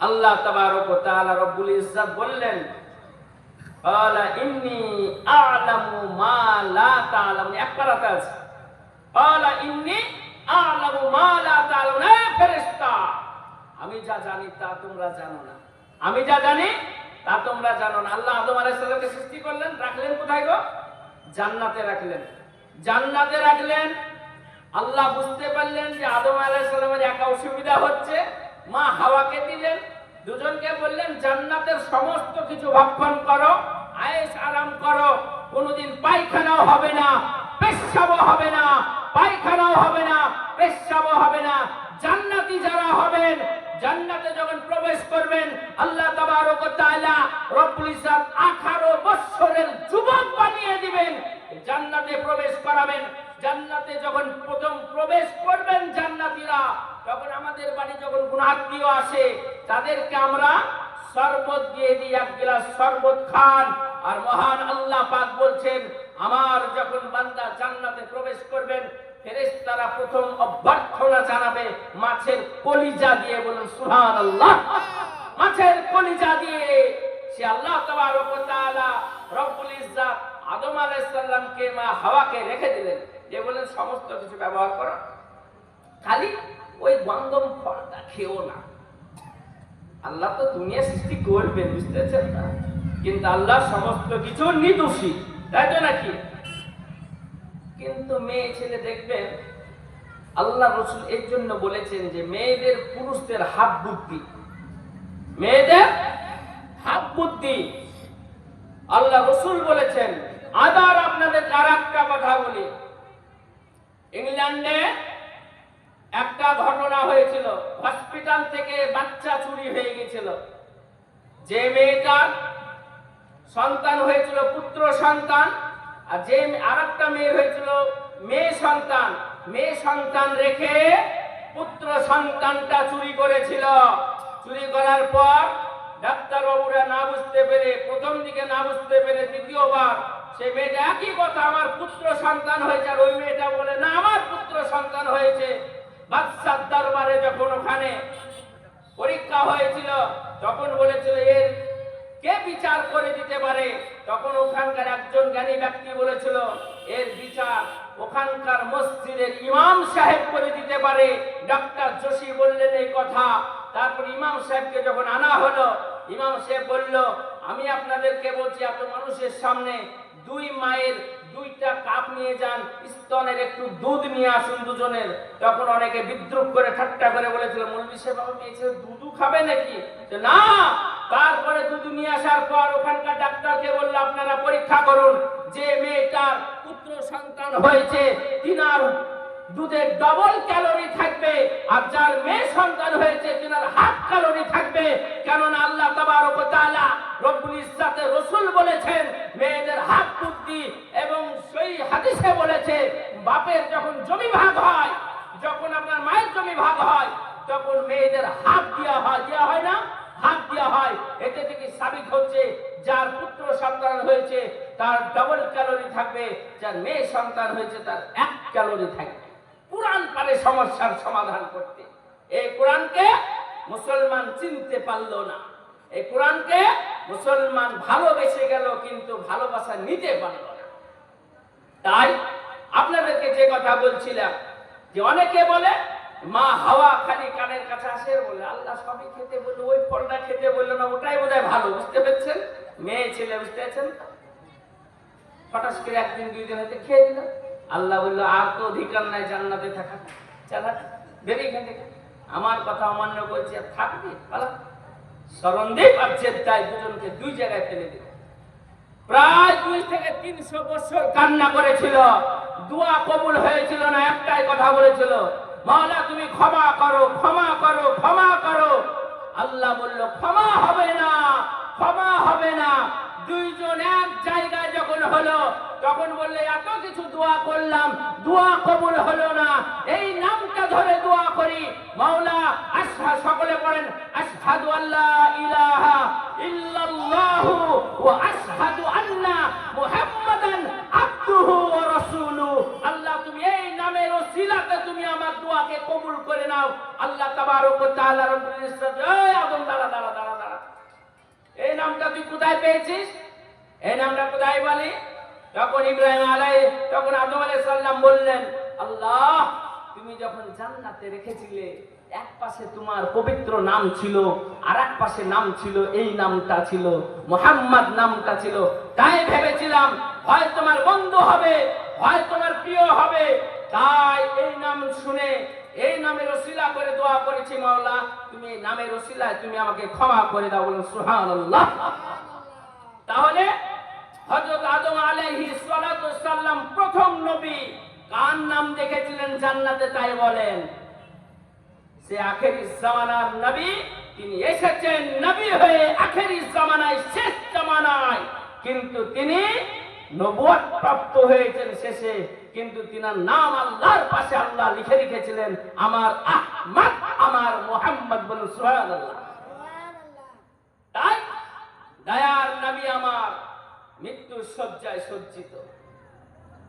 আল্লাহ তাবারক ওয়া তাআলা রব্বুল ইজ্জত বললেন ক্বালা ইন্নী আ'লামু মা লা তা'লামুন। একবারতে আছে ক্বালা ইন্নী আ'লামু মা লা তা'লামুন। হে ফেরেশতা, আমি যা জানি তা তোমরা জানো না, আমি যা জানি তা তোমরা জানো না। আল্লাহ আদম আলাইহিস সালামকে সৃষ্টি করলেন, রাখলেন কোথায় গো? জান্নাতে রাখলেন। জান্নাতে রাখলেন। আল্লাহ বুঝতে পারলেন যে আদম আলাইহিস সালামের একা অসুবিধা হচ্ছে, মা হাওয়াকে দিলেন, দুজনকে বললেন জান্নাতের সমস্ত কিছু ভক্ষণ করো, আয়েশ আরাম করো, কোনোদিন পায়খানাও হবে না, পেশাবও হবে না, পায়খানাও হবে না, পেশাবও হবে না। জান্নাতি যারা হবেন, জান্নাতে যখন প্রবেশ করবেন, আল্লাহ তাবারক ওয়া তাআলা রব্বুল ইজ্জত 18 বছরের যুবক বানিয়ে দিবেন, জান্নাতে প্রবেশ করাবেন। জান্নাতে যখন প্রথম প্রবেশ করবেন জান্নাতীরা, তখন আমাদের বাড়ি যখন কোন আত্মীয় আসে, তাদেরকে আমরা শরবত দিয়ে দিই, এক গ্লাস শরবত খান। আর মহান আল্লাহ পাক বলছেন, আমার যখন বান্দা জান্নাতে প্রবেশ করবেন, ফেরেশতারা প্রথম অভ্যর্থনা জানাবে মাছের কলিজা দিয়ে। বলুন সুবহানাল্লাহ। মাছের কলিজা দিয়ে সে আল্লাহ তাবারক ওয়া তাআলা রব্বুল ইজ্জত আদম আলাইহিস সালামকে মা হাওয়াকে রেখে দিলেন, যে বলেন সমস্ত কিছু ব্যবহার করো, খালি ওই গন্ধম ফলটা খেও না। আল্লাহ তো দুনিয়া সৃষ্টি করবেন, বুঝতেছেন না? কিন্তু আল্লাহ সমস্ত কিছু নির্দোষী, তাই তো নাকি? কিন্তু মেয়ে ছেলে দেখবেন, আল্লাহ রাসূল এর জন্য বলেছেন যে মেয়েদের পুরুষদের হাফ বুদ্ধি, মেয়েদের হাফ বুদ্ধি। আল্লাহ রাসূল বলেছেন। আবার আপনাদের আরেকটা কথা বলি, ইংল্যান্ডে একটা ঘটনা হয়েছিল, হসপিটাল থেকে বাচ্চা চুরি হয়ে গিয়েছিল। যে মেয়েটার সন্তান হয়েছিল পুত্র সন্তান, আর যে আরেকটা মেয়ের হয়েছিল মেয়ে সন্তান, মেয়ে সন্তান রেখে পুত্র সন্তানটা চুরি করেছিল। চুরি করার পর ডাক্তার বাবুরা না বুঝতে পেরে, প্রথম দিকে না বুঝতে পেরে দ্বিতীয়বার সে মেয়েটা একই কথা, আমার পুত্র সন্তান হয়েছে। আর ওই মেয়েটা বলে না, আমার পুত্র সন্তান হয়েছে। বাদশার দরবারে যখন ওখানে পরীক্ষা হয়েছিল, তখন বলেছিল এর কে বিচার করে দিতে পারে? তখন ওখানকার একজন জ্ঞানী ব্যক্তি বলেছিল এর বিচার ওখানকার মসজিদের ইমাম সাহেব করে দিতে পারে। ডক্টর যোশী বললেন এই কথা। তারপর ইমাম সাহেবকে যখন আনা হলো, ইমাম সাহেব বলল, আমি আপনাদেরকে বলছি, এত মানুষের সামনে দুই মায়ের দুইটা কাপ নিয়ে যান, স্তনের একটু দুধ নিয়ে আসুন দুজনের। তখন অনেকে বিদ্রুপ করে ঠাট্টা করে বলেছিল, মৌলভী সাহেব বাবা মেয়ে দুধু খাবে নাকি? না। তারপরে দুধ নিয়ে আসার পর ওখানকার ডাক্তারকে বললো, আপনারা পরীক্ষা করুন যে মেয়েটার পুত্র সন্তান হয়েছে তিনার দুধে ডবল ক্যালোরি থাকবে, আর যার মেয়ে সন্তান হয়েছে তিনার হাফ ক্যালোরি থাকবে। কেননা আল্লাহ তাবারক ওয়া তাআলা রব্বুল ইজ্জতের রাসূল বলেছেন মেয়েদের হাফ বুদ্ধি, এবং সেই হাদিসে বলেছে বাপের যখন জমি ভাগ হয়, যখন আপনার মায়ের জমি ভাগ হয়, তখন মেয়েদের হাফ দেওয়া হয়, দেওয়া হয় না? হাফ দেওয়া হয়। এতে থেকে সাবিত হচ্ছে যার পুত্র সন্তান হয়েছে তার ডবল ক্যালোরি থাকবে, যার মেয়ে সন্তান হয়েছে তার 1 ক্যালোরি থাকবে। কুরআন পারে সমস্যার সমাধান করতে। এই কোরআনকে মুসলমান চিনতে পারলো না, এই কোরআনকে মুসলমান ভালোবেসে গেল কিন্তু ভালোবাসা নিতে পারলো না। তাই আপনাদেরকে যে কথা বলছিলাম, যে অনেকে বলে মা হাওয়া খালি কানের কাছে আসে, বলে আল্লাহ সবই খেতে বললো, ওই ফলটা খেতে বললো না, ওটাই বোধহয় ভালো। বুঝতে পেরেছেন? মেয়ে ছেলে, বুঝতে পেরেছেন? হঠাৎ করে একদিন দুই দিন হয়তো খেয়ে দিল, আল্লাহ বললো আর তো অধিকার নাই জান্নাতে থাকা, চালা বেরিয়ে এখান থেকে। আমার কথা অমান্য করছি, আর থাকবে পালা। সরণদীপ আর জেদ্দায় দুজনকে দুই জায়গায় ফেলে দিল। প্রায় 2 থেকে 300 বছর কান্না করেছিল, দোয়া কবুল হয়েছিল না। একটাই কথা বলেছিল, মাওলা তুমি ক্ষমা করো, ক্ষমা করো, ক্ষমা করো। আল্লাহ বলল ক্ষমা হবে না, ক্ষমা হবে না। দুইজন এক জায়গায় যখন হলো, তখন বললে এত কিছু দোয়া করলাম, দোয়া কবুল হলো না, এই নামটা ধরে দোয়া করি, মাওলা আশহাদু, সকলে পড়েন, আশহাদু আল্লা ইলাহা ইল্লাল্লাহু ওয়া আশহাদু আন্না মুহাম্মাদান আবদুহু ওয়া রাসূলুহু। আল্লাহ তুমি এই নামের ওসিলাতে তুমি আমার দোয়াকে কবুল করে নাও। আল্লাহ তাবারক ওয়া তাআলা রব্বুল ইজ্জত, এই আদম দাঁড়া দাঁড়া দাঁড়া দাঁড়া, এই নামটা তুই কোথায় পেয়েছিস? এই নামটা কোথায় বলি? তখন ইব্রাহিম আলাইহিস, তখন আদম আলাইহিস সালাম বললেন, আল্লাহ তুমি যখন জান্নাতে রেখেছিলে, এক পাশে তোমার পবিত্র নাম ছিল, আর এক পাশে নাম ছিল, এই নামটা ছিল মুহাম্মদ নামটা ছিল। তাই ভেবেছিলাম হয় তোমার বন্ধু হবে, হয় তোমার প্রিয় হবে। তাই এই নাম শুনে এই নামের ওসিলা করে দোয়া করেছি, মাওলা তুমি এই নামের ওসিলায় তুমি আমাকে ক্ষমা করে দাও। বলুন সুবহানাল্লাহ। তাহলে হযরত আদম আলাইহিস সালাতু ওয়াস সালাম প্রথম নবী, কার নাম দেখেছিলেন জান্নাতে তাই বলেন। সে আখেরি জামানার নবী, তিনি এসেছেন নবী হয়ে আখেরি জামানায়, শেষ জামানায়, কিন্তু তিনি নবুয়ত প্রাপ্ত হয়েছেন শেষে, কিন্তু তিনার নাম আল্লাহর পাশে আল্লাহ লিখে রেখেছিলেন আমার আহমদ, আমার মুহাম্মদ, বলুন সুবহানাল্লাহ। তাই দয়ার নবী আমার মৃত্যুর শয্যায় সজ্জিত,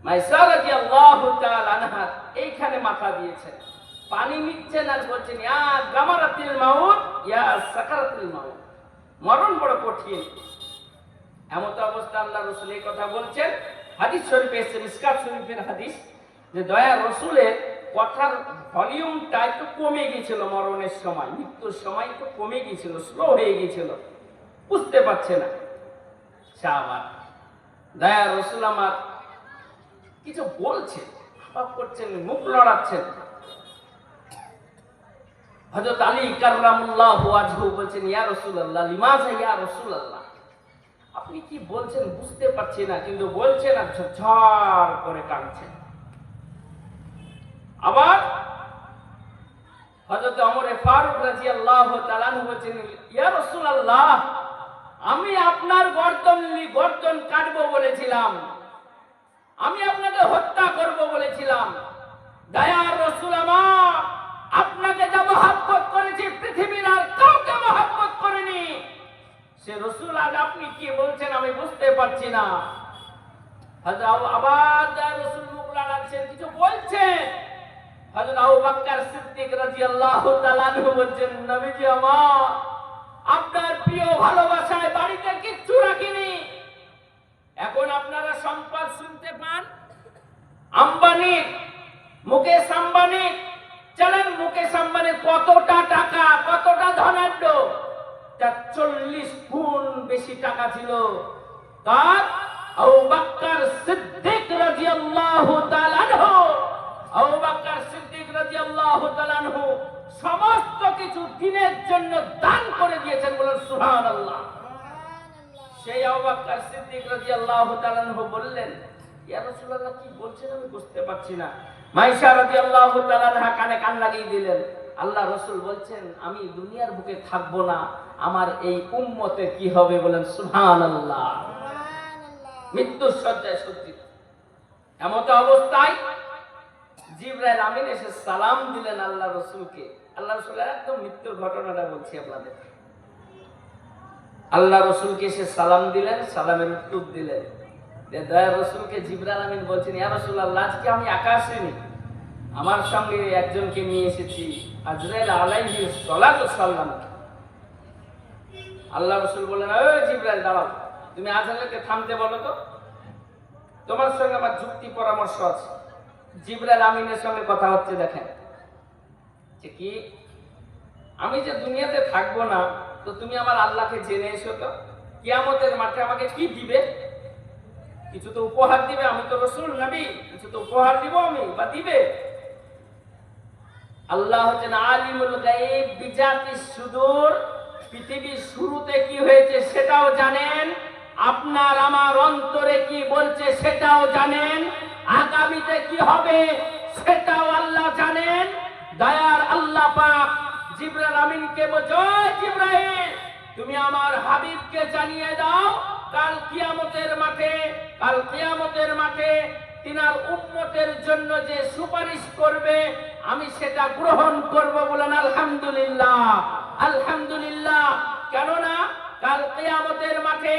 মাইসা রাদিয়াল্লাহু তাআলা আনহা এইখানে মাথা দিয়েছেন, পানি নিচ্ছেন আর বলছেন ইয়া গামারাতিল মাউত ইয়া সাকারাতুল মাউত, মরণ বড় কঠিন। এমত অবস্থা আল্লাহ রাসূল এই কথা বলছেন। হাদিস শরীফে এসেছে, মিশকাত শরীফের হাদিস, যে দয়ার রাসূলের কথার ভলিউমটা একটু কমে গিয়েছিল মরণের সময়, মৃত্যুর সময় একটু কমে গিয়েছিল, স্লো হয়ে গিয়েছিল, বুঝতে পারছে না সাহাবা। দয়ার রাসূল আমার কিছু বলছেন, হাফ করছেন, মুখ লড়াচ্ছেন। হযরত আলী কাররামুল্লাহু ওয়াজহু বলছেন ইয়া রাসূলুল্লাহ, লিমাযা ইয়া রাসূলুল্লাহ, আপনি কি বলছেন বুঝতে পারছি না, কিন্তু বলছেন আর ঝরঝর করে কাঁদছেন। আবার হযরত ওমর ফারুক রাদিয়াল্লাহু তাআলা আনহু বলছেন ইয়া রাসূলুল্লাহ, আমি আপনার গর্দন কাটবো বলেছিলাম, আমি আপনাকে হত্যা করব বলেছিলাম। দয়ার রাসূল আমার আপনাকে যা মহব্বত করেছি পৃথিবীর আর কাউকে মহব্বত করেনি। সে রাসূল আজ আপনি কি বলছেন আমি বুঝতে পারছি না। আবার দয়ার রাসূল মুখ লাগাচ্ছেন, কিছু বলছেন। হযরত আবু বকর সিদ্দিক রাদিয়াল্লাহু তাআলা আনহু বলছেন নবীজি আমার, আপনার প্রিয় ভালোবাসায় বাড়িতে কিচ্ছু রাখিনি। এখন আপনারা সম্পদ শুনতে পান, আম্বানি, মুকেশ আম্বানি, চলেন মুকেশ আম্বানির কতটা টাকা, কতটা ধনাঢ্য, তার 40 গুণ বেশি টাকা ছিল। তার আবু বকর সিদ্দিক রাদিয়াল্লাহু তাআলা আনহু, আবু বকর সিদ্দিক রাদিয়াল্লাহু তাআলা আনহু সমস্ত কিছু দ্বীনের জন্য দান করে দিয়েছেন, বলেন সুবহানাল্লাহ। সেই আবু বকর সিদ্দিক রাদিয়াল্লাহু তাআলা আনহু বললেন ইয়া রাসূলুল্লাহ কি বলছেন আমি বুঝতে পারছি না। মাইশা রাদিয়াল্লাহু তাআলা আনহা কানে কান লাগিয়ে দিলেন। আল্লাহ রাসূল বলছেন আমি দুনিয়ার বুকে থাকবো না, আমার এই উম্মতের কি হবে, বলেন সুবহানাল্লাহ। মৃত্যুর শয্যায় সজ্জিত এমত অবস্থায় জিবরাইল আমিন এসে সালাম দিলেন আল্লাহ রাসূলকে। আল্লাহ রাসূল একদম মৃত্যুর ঘটনাটা বলছি আপনাদের। আল্লাহ রাসূলকে এসে সালাম দিলেন, সালামের উত্তর দিলেন। দয়ার রাসূলকে জিবরাইল আমিন বলছেন ইয়া রাসূলুল্লাহ, আজকে আমি আকাশে নেই, আমার সঙ্গে একজনকে নিয়ে এসেছি, আজরাইল আলাইহিস সালাতু সালাম। আল্লাহ রাসূল বললেন ও জিবরাইল দাঁড়াও, তুমি আজরাইলকে থামতে বলো তো, তোমার সঙ্গে আমার যুক্তি পরামর্শ আছে। জিবরাইল আমিনের সঙ্গে কথা হচ্ছে, দেখেন যে কি আমি যে দুনিয়াতে থাকবো না, তো তুমি আমার আল্লাহকে জেনে এসো তো, কিয়ামতের মাঠে আমাকে কি দিবে, কিছু তো উপহার দিবে, আমি তো রাসূল নবী, কিছু তো উপহার দিব আমি বা দিবে। আল্লাহ হচ্ছেন আলিমুল গায়ব বিজাতিস সুদূর, পৃথিবীর শুরুতে কি হয়েছে সেটাও জানেন, আপনার আমার অন্তরে কি বলছে সেটাও জানেন, আগামীতে কি হবে সেটাও আল্লাহ জানেন। দয়ার আল্লাহ পাক জিবরাইল আমিনকে বলছে জিবরাইল তুমি আমার হাবিবকে জানিয়ে দাও কাল কিয়ামতের মাঠে তিনার উম্মতের জন্য যে সুপারিশ করবে আমি সেটা গ্রহণ করব, বলেন আলহামদুলিল্লাহ। আলহামদুলিল্লাহ, কেননা কাল কিয়ামতের মাঠে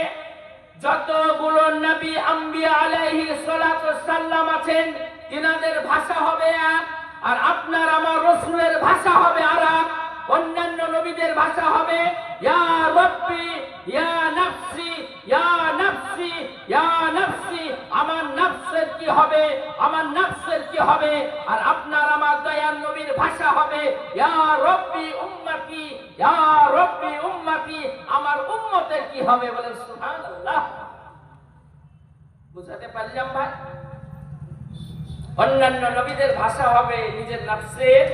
যতগুলো নবী আম্বিয়া আলাইহিস সালাতু সাল্লাম আছেন তিনাদের ভাষা হবে এক, আর আপনার আমার রাসূলের ভাষা হবে আরেক, অন্যান্য নবীদের ভাষা হবে ইয়া রাব্বি ইয়া নাফসি ইয়া নাফসি ইয়া নাফসি, আমার নফসের কি হবে, আমার নফসের কি হবে, আর আপনার আমার দয়ার নবীর ভাষা হবে ইয়া রাব্বি উম্মতি ইয়া রাব্বি উম্মতি, আমার উম্মতের কি হবে, বলেন সুবহানাল্লাহ। বুঝাতে পারলাম ভাই? অন্যান্য নবীদের ভাষা হবে নিজের নফসের,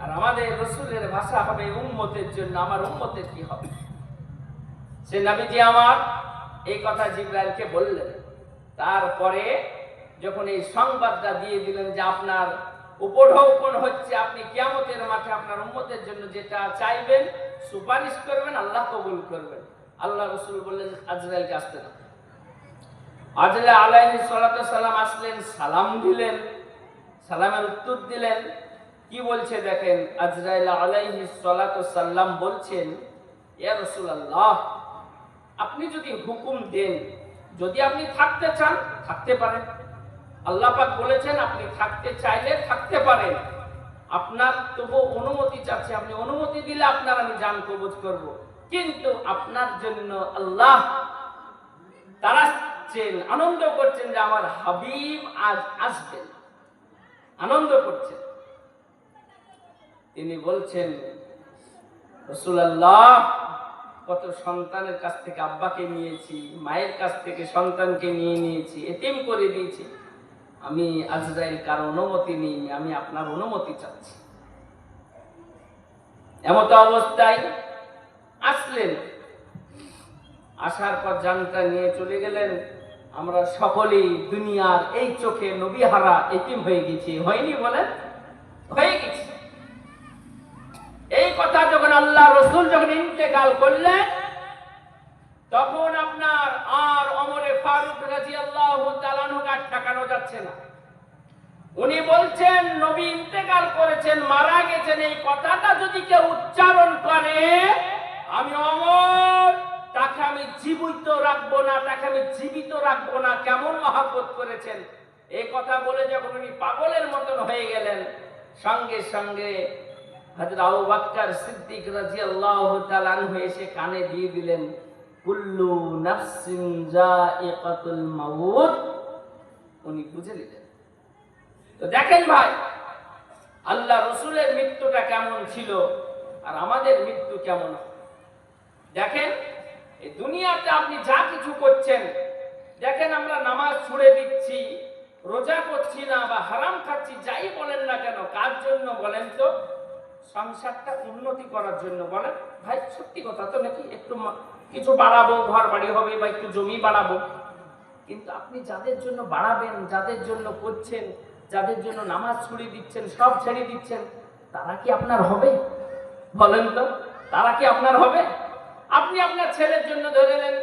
আর আমাদের রাসূলের ভাষা হবে উম্মতের জন্য, আমার উম্মতের কি হবে। সে নবীজি আমার এই কথা জিবরাইলকে বললেন। তারপরে যখন এই সংবাদটা দিয়ে দিলেন যে আপনার উপঢৌকন হচ্ছে, আপনি কিয়ামতের মাঠে আপনার উম্মতের জন্য যেটা চাইবেন, সুপারিশ করবেন, আল্লাহ কবুল করবেন। আল্লাহ রাসূল বললেন আজরাইলকে আসতে দাও। আজরাইল আলাইহিস সালাতু সালাম আসলেন, সালাম দিলেন, সালামের উত্তর দিলেন। কি বলছে দেখেন, আজরাইল আলাইহিস সালাতু সালাম বলছেন, ইয়া রাসূলুল্লাহ, আপনি যদি হুকুম দেন, যদি আপনি থাকতে চান থাকতে পারেন। আল্লাহ পাক বলেছেন আপনি থাকতে চাইলে থাকতে পারেন, আপনার তবু অনুমতি চাচ্ছি, আপনি অনুমতি দিলে আপনার আমি জান কবজ করব। কিন্তু আপনার জন্য আল্লাহ তাড়াচ্ছেন, আনন্দ করছেন যে আমার হাবিব আজ আসবেন, আনন্দ করছেন। তিনি বলছেন, রাসূলুল্লাহ, কত সন্তানের কাছ থেকে আব্বাকে নিয়েছি, মায়ের কাছ থেকে সন্তানকে নিয়ে নিয়েছি, এতিম করে দিয়েছি, আমি আজরাইল কারো অনুমতি নিই, আমি আপনার অনুমতি চাচ্ছি। এমত অবস্থায় আসলেন, আসার পর জানটা নিয়ে চলে গেলেন। আমরা সকলেই দুনিয়ার এই চোখে নবী হারা এতিম হয়ে গেছি, হয়নি বলেন? হয়ে গেছি। এই কথা যখন আল্লাহ রাসূল যখন ইন্তেকাল করলেন, তখন আপনার আর ওমরে ফারুক রাদিয়াল্লাহু তাআলা আনহু আর ঠেকানো যাচ্ছে না। উনি বলছেন নবী ইন্তেকাল করেছেন, মারা গেছেন, এই কথাটা যদি কেউ উচ্চারণ করে, আমি ওমর তাকে আমি জীবিত রাখবো না, তাকে আমি জীবিত রাখবো না। কেমন মহব্বত করেছেন! এই কথা বলে যখন উনি পাগলের মতন হয়ে গেলেন, সঙ্গে সঙ্গে হযরত আবু বকর সিদ্দিক রাদিয়াল্লাহু তাআলা আনহু এসে কানে দিয়ে দিলেন, কুল্লু নাফসিন যায়িকাতুল মাউত। উনি বুঝে নিলেন। তো দেখেন ভাই, আল্লাহ রাসূলের মৃত্যুটা কেমন ছিল আর আমাদের মৃত্যু কেমন। দেখেন, এই দুনিয়াতে আপনি যা কিছু করছেন, দেখেন আমরা নামাজ ছুড়ে দিচ্ছি, রোজা করছি না বা হারাম খাচ্ছি, যাই বলেন না কেন, কার জন্য বলেন তো? সংসারটা উন্নতি করার জন্য। বলেন ভাই, সত্যি কথা তো নাকি? একটু কিছু বাড়াবো, ঘর বাড়ি হবে বা একটু জমি বাড়াবো। কিন্তু আপনি যাদের জন্য বাড়াবেন, যাদের জন্য করছেন, যাদের জন্য নামাজ ছুড়ে দিচ্ছেন, সব ছেড়ে দিচ্ছেন, তারা কি আপনার হবে? বলেন তো, তারা কি আপনার হবে? আপনি আপনার ছেলের জন্য ধরে নেন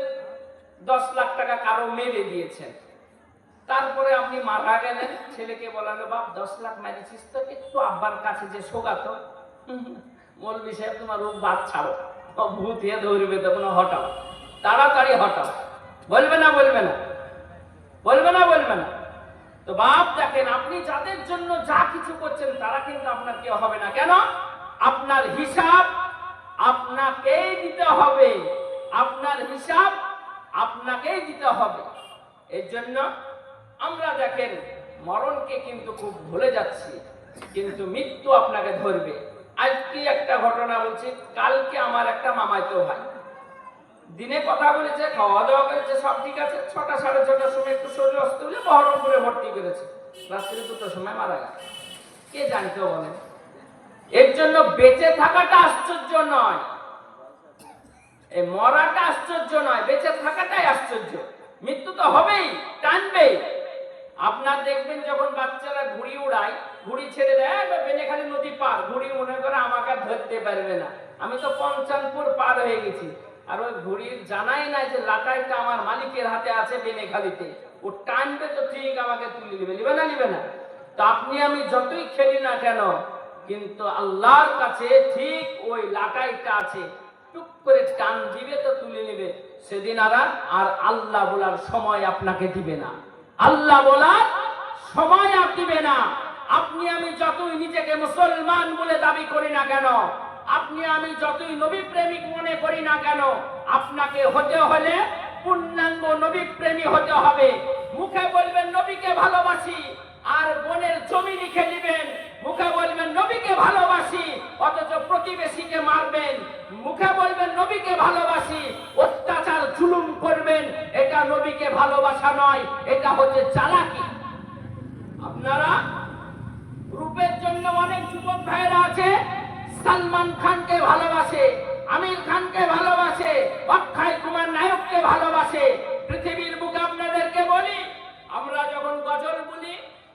10 লাখ টাকা কারো মেরে দিয়েছেন, তারপরে আপনি মারা গেলেন, ছেলেকে বলালো, বাপ 10 লাখ মেরেছিস তো, একটু আব্বার কাছে যে শোকাতো, মৌলভী সাহেব তোমার রূপ বাদ ছাড়ো, ভূত হয়ে ধরবে, তখন হটাও, তাড়াতাড়ি হটাও। বলবে না? বলবে না? বলবে না? বলবে না? তো বাপ দেখেন, আপনি যাদের জন্য যা কিছু করছেন, তারা কিন্তু আপনার কেউ হবে না। কেন? আপনার হিসাব আপনাকেই দিতে হবে, আপনার হিসাব আপনাকেই দিতে হবে। এর জন্য আমরা দেখেন মরণকে কিন্তু খুব ভুলে যাচ্ছি, কিন্তু মৃত্যু আপনাকে ধরবে। আজকে একটা ঘটনা বলছি, কালকে আমার একটা মামাতো ভাই দিনে কথা বলেছে, খাওয়া দাওয়া করেছে, সব ঠিক আছে, 6টা 6:30টার সময় একটু শরীর অস্ত হলে বহরমপুরে ভর্তি করেছে, রাত্রি 2টার সময় মারা গেছে। কে জানতো বলেন? এর জন্য বেঁচে থাকাটা আশ্চর্য নয়, এই মরাটা আশ্চর্য নয়, বেঁচে থাকাটাই আশ্চর্য। মৃত্যু তো হবেই, টানবেই। আপনার দেখবেন যখন বাচ্চারা ঘুড়ি উড়ায়, ঘুড়ি ছেড়ে দেয়, বেনেখালি নদী পার, ঘুড়ি মনে করে আমাকে ধরতে পারবে না, আমি তো পঞ্চানপুর পার হয়ে গেছি, আর ওই ঘুড়ির জানাই নাই যে লাটাইটা আমার মালিকের হাতে আছে বেনেখালিতে, ও টানবে তো ঠিক আমাকে তুলে নেবে, নিবে না? নিবে না? তো আপনি আমি যতই খেলি না কেন, কিন্তু আল্লাহর কাছে ঠিক ওই লাটাইটা আছে, টুক করে টান দিবে তো তুলে নেবে। সেদিন আর আল্লাহ বলার সময় আপনাকে দিবে না, আল্লাহ বলার সময় আর দিবে না। আপনি আমি যতই নিজেকে মুসলমান বলে দাবি করি না কেন, আপনি আমি যতই নবী প্রেমিক মনে করি না কেন, আপনাকে হতে হলে পূর্ণাঙ্গ নবী প্রেমী হতে হবে। মুখে বলবেন নবীকে ভালোবাসি, আর বনের জমি লিখে দিবেন, মুখে বলবেন নবীকে ভালোবাসি, অথচ প্রতিবেশীকে মারবেন। মুখে বলবেন নবীকে ভালোবাসি, অত্যাচার জুলুম করবেন। এটা নবীকে ভালোবাসা নয়, এটা হচ্ছে চালাকি। আপনারা রূপের জন্য অনেক যুবক ভাইরা আছে, সালমান খানকে ভালোবাসে, আমির খানকে ভালোবাসে, অক্ষয় কুমার নায়ককে ভালোবাসে। পৃথিবীর বুকে আপনাদেরকে বলি, আমরা যখন গজল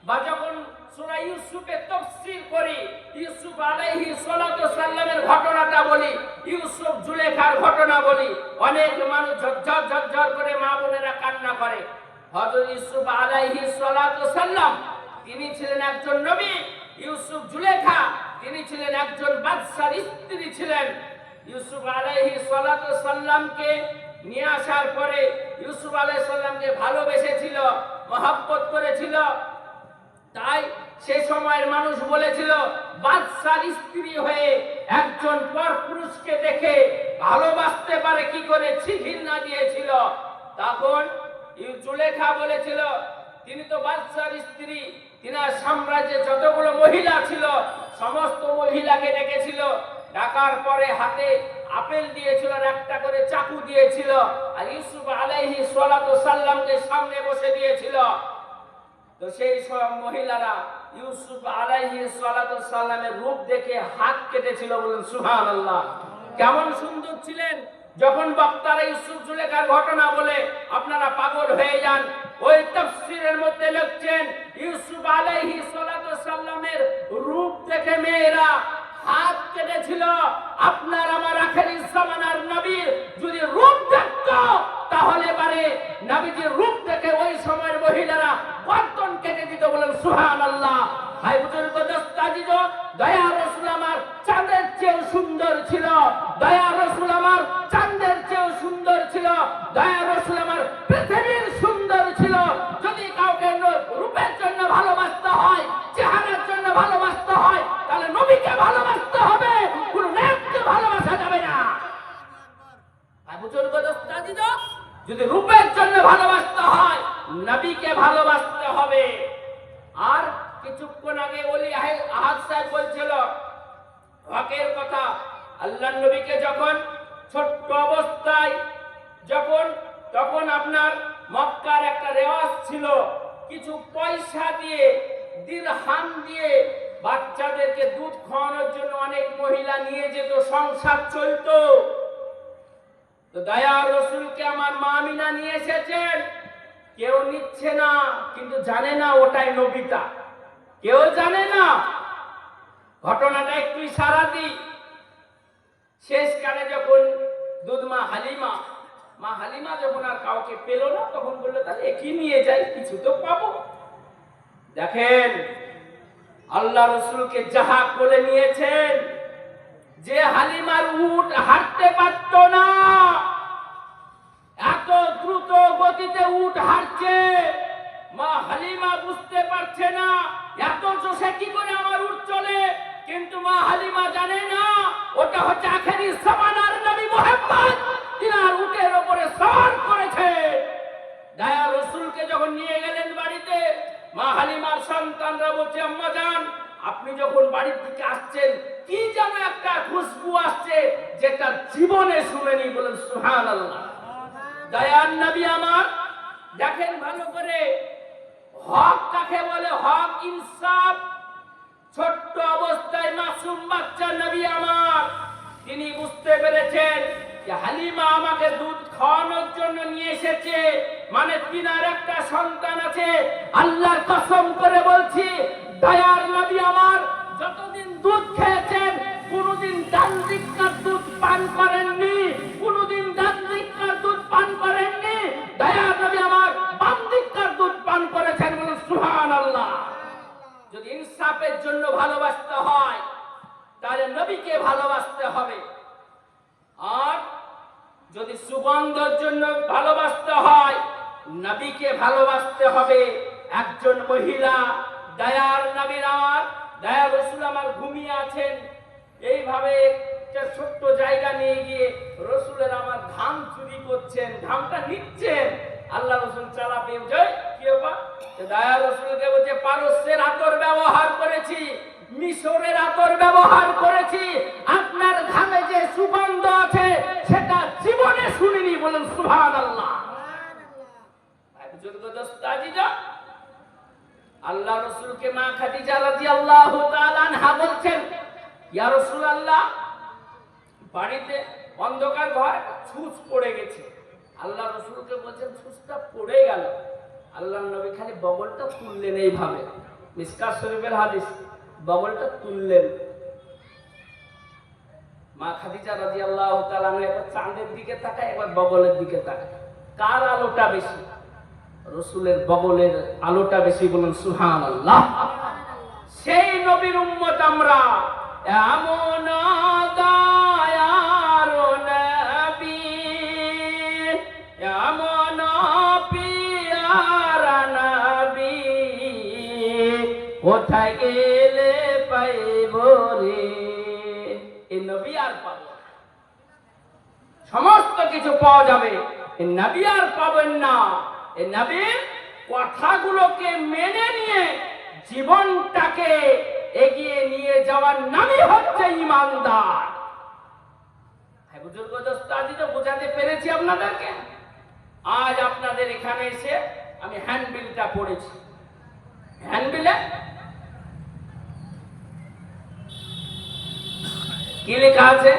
বা যখন সূরা ইউসুফের তাফসীর করি, ইউসুফ আলাইহিস সালাতু সাল্লামের ঘটনাটা বলি, ইউসুফ জুলেখার ঘটনা বলি, অনেক মানুষ ঝরঝর ঝরঝর করে মা বোনেরা কান্না করে। হযরত ইউসুফ আলাইহিস সালাতু সাল্লাম তিনি ছিলেন একজন নবী, ইউসুফ জুলেখা তিনি ছিলেন একজন বাদশার স্ত্রী ছিলেন। ইউসুফ আলাইহিস সালাতু সাল্লামকে নিয়ে আসার পরে ইউসুফ আলাইহিস সালামকে ভালোবেসেছিল, মহব্বত করেছিল। তাই সেই সময়ের মানুষ বলেছিল বাদশার স্ত্রী হয়ে একজন পরপুরুষকে দেখে ভালোবাসতে পারে কি করে, ঘৃণা দিয়েছিল। তখন জুলেখা বলেছিল তিনি তো বাদশার স্ত্রী, তিনার সাম্রাজ্যে যতগুলো মহিলা ছিল সমস্ত মহিলাকে ডেকেছিল, ডাকার পরে হাতে আপেল দিয়েছিল আর একটা করে চাকু দিয়েছিল, আর ইউসুফ আলাইহিস সালাতু সাল্লামকে সামনে বসে দিয়েছিল। তো সেই সব মহিলারা ইউসুফ আলাইহিস সালাতু সাল্লামের রূপ দেখে হাত কেটেছিল। বলেন সুবহানাল্লাহ। কেমন সুন্দর ছিলেন! যখন বক্তারা ইউসুফ জুলেখার ঘটনা বলে আপনারা পাগল হয়ে যান। ওই তাফসীরের মধ্যে লিখছেন ইউসুফ আলাইহিস সালাতু সাল্লামের রূপ দেখে মেয়েরা হাত কেটেছিল। আপনার আমার আখেরি জামানার নবীর যদি রূপ দেখতো তাহলে পারে নবীজির রূপ দেখে ওই সময়ের মহিলারা গর্দন কেটে দিত। বলেন সুবহানাল্লাহ। ভাই বুজুর্গ দোস্ত আজিজ, দয়া রাসূল আমার চাঁদের চেয়েও সুন্দর ছিল, দয়া রাসূল আমার চাঁদের চেয়েও সুন্দর ছিল, দয়া রাসূল আমার পৃথিবীর সুন্দর ছিল। যদি কাউকে রূপের জন্য ভালোবাসতে হয়, চেহারার জন্য ভালোবাসতে হয়, তাহলে নবীকে ভালোবাসতে হবে, কোন নেককে ভালোবাসা যাবে না। ভাই বুজুর্গ দোস্ত আজিজ, যদি রূপের জন্য ভালোবাসতে হয় নবীকে ভালোবাসতে হবে। আর কিছুক্ষণ আগে ওলি আহাদ সাহেব বলছিল হকের কথা। আল্লাহর নবীকে যখন ছোট্ট অবস্থায় তখন আপনার মক্কার একটা রেওয়াজ ছিল, কিছু পয়সা দিয়ে দিরহাম দিয়ে বাচ্চাদেরকে দুধ খাওয়ানোর জন্য অনেক মহিলা নিয়ে যেত, সংসার চলতো। তো দয়ার রাসূলকে আমার মা আমিনা নিয়ে এসেছেন, কেউ নিচ্ছে না, কিন্তু জানে না ওটাই নবীটা, কেউ জানে না। ঘটনাটা একটু ইশারা দিই। শেষকালে যখন দুধ মা হালিমা যখন আর কাউকে পেল না, তখন বললো তাহলে একই নিয়ে যাই, কিছু তো পাবো। দেখেন আল্লাহ রাসূলকে যাহা কোলে নিয়েছেন, যে হালিমার উট হাঁটতে পারত না, এত দ্রুত গতিতে উট হাঁটছে, মা হালিমা বুঝতে পারছে না এত জোশে কি করে আমার উট চলে। কিন্তু মা হালিমা জানে না ওটা হচ্ছে আখেরি জামানার নবী মুহাম্মদ, তিনার উটের উপরে সওয়ার করেছে। দয়া রাসূলকে যখন নিয়ে গেলেন বাড়িতে, মা হালিমার সন্তানরা বলছে আম্মা জান আপনি যখন বাড়ির দিকে আসছেন কি যেন একটা খুশবু আসছে যেটা জীবনে শুনেনি। বলেন সুবহানাল্লাহ। দয়ার নবী আমার দেখেন ভালো করে, হক কাকে বলে, হক ইনসাফ। ছোট্ট অবস্থায় মাসুম বাচ্চা নবী আমার তিনি বুঝতে পেরেছেন যে হালিমা আমাকে দুধ খাওয়ানোর জন্য নিয়ে এসেছে, মানে তিনার একটা সন্তান আছে। আল্লাহর কসম করে বলছি দয়ার নবী আমার যতদিন দুধ খেয়েছেন কোনদিন ডান দিককার দুধ পান করেননি, কোনদিন ডান দিককার দুধ পান করেননি। দয়ার নবী আমার বাম দিককার দুধ পান করেছেন। বলেন সুবহানাল্লাহ। যদি ইনসাফের জন্য ভালোবাসতে হয় তাহলে নবীকে ভালোবাসতে হবে, আর যদি সুগন্ধের জন্য ভালোবাসতে হয় নবীকে ভালোবাসতে হবে। একজন মহিলা দয়ার নবীর আমার দয়ার রাসূল আমার ঘুমিয়ে আছেন, এইভাবে একটা ছোট্ট জায়গা নিয়ে গিয়ে রাসূলের আমার ঘাম চুরি করছেন, ঘামটা নিচ্ছেন। আল্লাহ রাসূল চালাপে যায় কি বাবা, দয়ার রাসূলকে বলছে পারস্যের আতর ব্যবহার করেছি, মিশরের আতর ব্যবহার করেছি, আপনার ঘামে যে সুগন্ধ আছে সেটা জীবনে শুনিনি। বলেন সুবহানাল্লাহ। আল্লাহ রাসূলকে মা খাদিজা রাদিয়াল্লাহু তাআলা আনহা বলছেন ইয়া রাসূলুল্লাহ বাড়িতে অন্ধকার ঘর, ছুঁচ পড়ে গেছে। আল্লাহ রাসূলকে বলছেন ছুঁচটা পড়ে গেল। আল্লাহর নবী খালি বগলটা তুললেন এইভাবে, মিসকাত শরীফের হাদিস, বগলটা তুললেন। মা খাদিজা রাদিয়াল্লাহু তাআলা একবার চাঁদের দিকে তাকায়, একবার বগলের দিকে তাকায়, কার আলোটা বেশি? রসুলের বগলের আলোটা বেশি, বলুন সুবহানাল্লাহ। সেই নবীর উম্মত আমরা, এমন দয়ার নবী, এমন পিয়ারা নবী, কোথায় গেলে পাইব রে? এই নবী আর পাবো না। সমস্ত কিছু পাওয়া যাবে, এই নবী আর পাবেন না। এই নবীর কথাগুলোকে মেনে নিয়ে জীবনটাকে এগিয়ে নিয়ে যাওয়ার নামই হচ্ছে ইমানদার। বুজুর্গ দোস্ত, আজই তো বোঝাতে পেরেছি আপনাদেরকে। আজ আপনাদের এখানে এসে আমি হ্যান্ডবিলটা পড়েছি। হ্যান্ডবিলে কি লেখা আছে?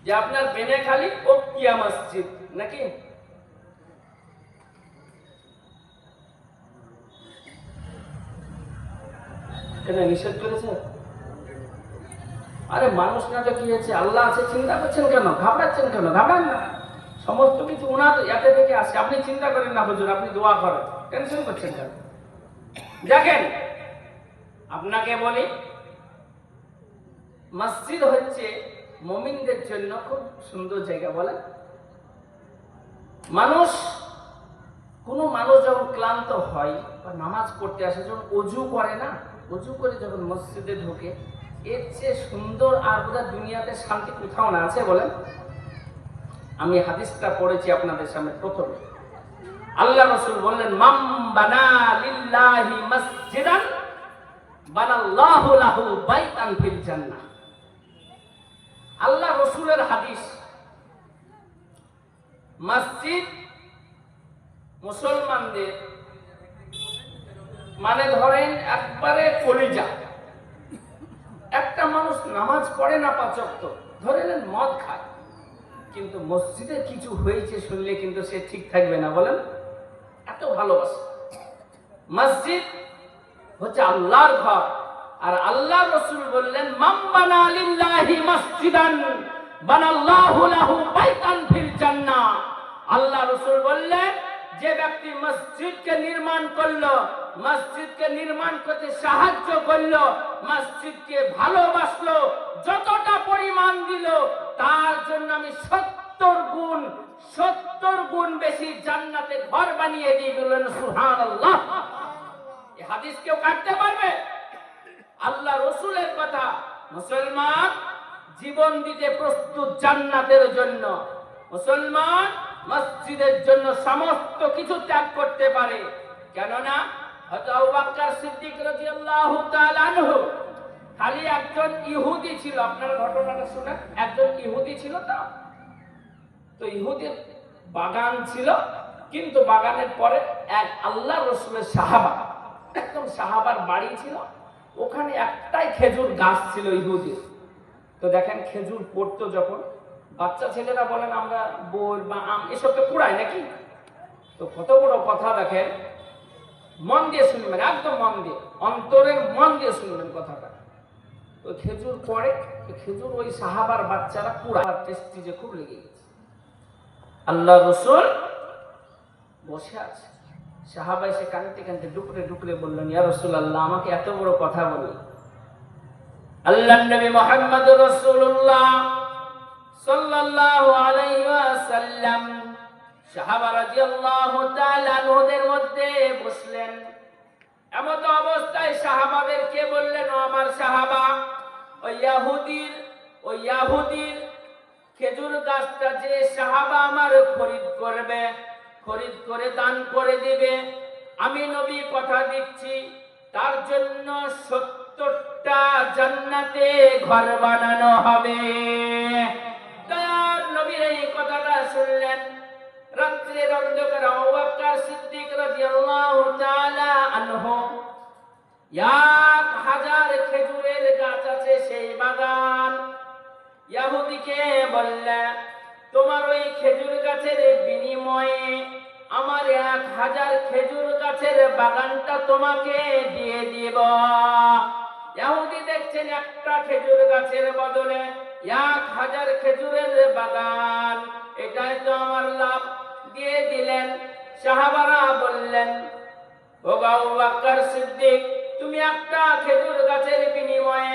যে আপনার বেনেখালী ওকিয়া মসজিদ নাকি? এটা নিষেধ করেছে? আরে মানুষ না তো কি হয়েছে, আল্লাহ আছে, চিন্তা করছেন কেন? ঘাবড়াচ্ছেন কেন? ঘাবড়ান না, সমস্ত কিছু ওনার এতে থেকে আসে। আপনি চিন্তা করেন না হুজুর, আপনি দোয়া করেন, টেনশন করছেন কেন? দেখেন, আপনাকে বলি, মসজিদ হচ্ছে মুমিনদের জন্য খুব সুন্দর জায়গা। বলেন, কোনো মানুষ যখন ক্লান্ত হয় বা নামাজ পড়তে আসে, যখন অজু করে না, অজু করে যখন মসজিদে ঢোকে, এর চেয়ে সুন্দর আর বোধহয় দুনিয়াতে শান্তি কোথাও না আছে? বলেন। আমি হাদিসটা পড়েছি আপনাদের সামনে। প্রথমে আল্লাহ রাসূল বললেন, মাম বানা লিল্লাহি মসজিদান বানাল্লাহু লাহু বাইতান ফিল জান্নাহ। আল্লাহ রাসূলের হাদিস। মসজিদ মুসলমানদের মানে ধরেন একবারে কলিজা। একটা মানুষ নামাজ পড়ে না 5 ওয়াক্ত, ধরে নেন মদ খায়, কিন্তু মসজিদে কিছু হয়েছে শুনলে কিন্তু সে ঠিক থাকবে না। বলেন, এত ভালোবাসে। মসজিদ হচ্ছে আল্লাহর ঘর। আর আল্লাহ রাসূল বললেন, মান বানা লিল্লাহি মসজিদান বানাল্লাহু লাহু বাইতান ফিল জান্নাহ। আল্লাহ রাসূল বললেন, যে ব্যক্তি মসজিদকে নির্মাণ করলো, মসজিদকে নির্মাণ করতে সাহায্য করলো, মসজিদকে ভালোবাসলো, যতটা পরিমাণ দিল, তার জন্য আমি 70 গুণ বেশি জান্নাতে ঘর বানিয়ে দিয়ে দিলেন। সুবহানাল্লাহ। এই হাদিস কেউ কাটতে পারবে? আল্লাহ রাসূলের কথা। মুসলমান জীবন দিতে প্রস্তুত জান্নাতের জন্য। মুসলমান মসজিদের জন্য সমস্ত কিছু ত্যাগ করতে পারে। কেননা হযরত আবু বকর সিদ্দিক রাদিয়াল্লাহু তাআলা আনহু খালি একজন ইহুদি ছিল। আপনারা ঘটনাটা শুনেন। একজন ইহুদি ছিল, তো ইহুদির বাগান ছিল, কিন্তু বাগানের পরে এক আল্লাহ রাসূলের সাহাবা, একদম সাহাবার বাড়ি ছিল, ওখানে একটাই খেজুর গাছ ছিল ইহুদির। তো দেখেন, খেজুর পড়তো যখন, বাচ্চা ছেলেরা বলেন আমরা বোল বা আম এসবকে কুড়াই নাকি? তো কত বড় কথা দেখেন, মন দিয়ে শুনবেন, একদম মন দিয়ে, অন্তরের মন দিয়ে শুনবেন কথাটা। তো খেজুর পড়ে, খেজুর ওই সাহাবার বাচ্চারা কুড়াবার টেস্টিজে খুব লেগে গেছে। আল্লাহ রাসূল বসে আছে, সাহাবা এসে কাঁদতে কাঁদতে ডুকরে ডুকরে বললেন, ইয়া রাসূলুল্লাহ, আমাকে এত বড় কথা বলি। আল্লাহর নবী মুহাম্মদুর রাসূলুল্লাহ সাল্লাল্লাহু আলাইহি ওয়াসাল্লাম সাহাবা রাদিয়াল্লাহু তাআলা আনহুদের মধ্যে বসলেন। এমত অবস্থায় সাহাবাদেরকে বললেন, ও আমার সাহাবা, ওই ইয়াহুদির খেজুর গাছটা যে সাহাবা আমার খরিদ করবে, খরিদ করে দান করে দিবে, আমি নবী কথা দিচ্ছি, তার জন্য 70টা জান্নাতে ঘর বানানো হবে। দয়ার নবীর এই কথাটা শুনলেন। রাত্রের অন্ধকারে আবু বকর সিদ্দিক রাদিয়াল্লাহু তাআলা আনহু 1000 খেজুরের গাছ আছে সেই বাগান। ইহুদিকে বললেন, তোমার ওই খেজুর গাছের বিনিময়ে আমার 1000 খেজুর গাছের বাগানটা তোমাকে দিয়ে দিব। ইহুদি দেখছেন একটা খেজুর গাছের বদলে 1000 খেজুরের বাগান, এটাই তো আমার লাভ, দিয়ে দিলেন। সাহাবারা বললেন, ও আবু বকর সিদ্দিক, তুমি একটা খেজুর গাছের বিনিময়ে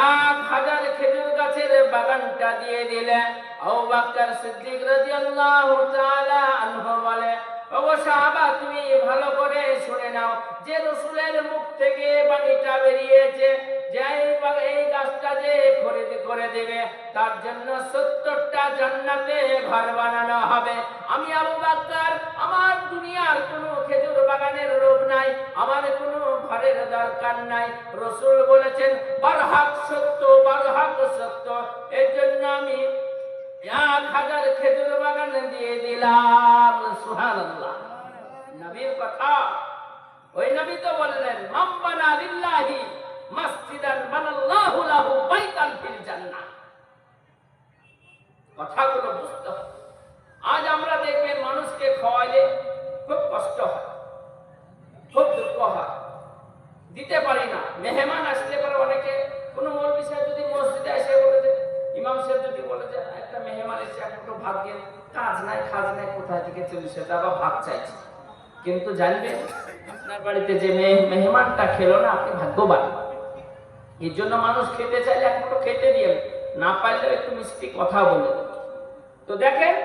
1000 খেজুর গাছের বাগানটা দিয়ে দিলে। আবু বকর সিদ্দিক রাদিয়াল্লাহু তাআলা আনহু বলে, ও সাহাবা, তুমি ভালো করে শুনে নাও, যে রাসূলের মুখ থেকে বাণীটা বেরিয়েছে যে এই গাছটা যে খরিদ করে দেবে তার জন্য 70টা জান্নাতে ঘর বানানো হবে। আমি আবু বকর, আমার দুনিয়ার কোনো খেজুর বাগানের লোভ নাই, আমার কোনো ঘরের দরকার নাই। রাসূল বলেছেন বারহাক সত্য, বারহাক সত্য, এর জন্য আমি 1000 খেজুর বাগান দিয়ে দিলাম। সুবহানাল্লাহ, নবীর কথা। ওই নবী তো বললেন, মান বানা লিল্লাহি মসজিদান বানাল্লাহু লাহু বাইতান ফিল জান্নাহ। কথাগুলো বুঝতে হবে। আজ আমরা দেখবেন মানুষকে খাওয়াইলে খুব কষ্ট হয়, খুব দুঃখ হয়, দিতে পারি না। মেহমান আসলে পরে অনেকে, কোনো মৌলবী সাহেব যদি মসজিদে এসে বলেছে, ইমাম সাহেব যদি বলেছে একটা মেহমান এসে একটু ভাত দিয়ে, কাজ নাই খাজ নাই, কোথায় থেকে চলেছে, তারা ভাত চাইছে। কিন্তু জানবেন আপনার বাড়িতে যে মেহমানটা খেলো না, আপনি ভাগ্যবান। এর জন্য মানুষ খেতে চাইলে একটু খেতে দিয়ে, না পারলে একটু মিষ্টি কথা বলে। তো দেখেন,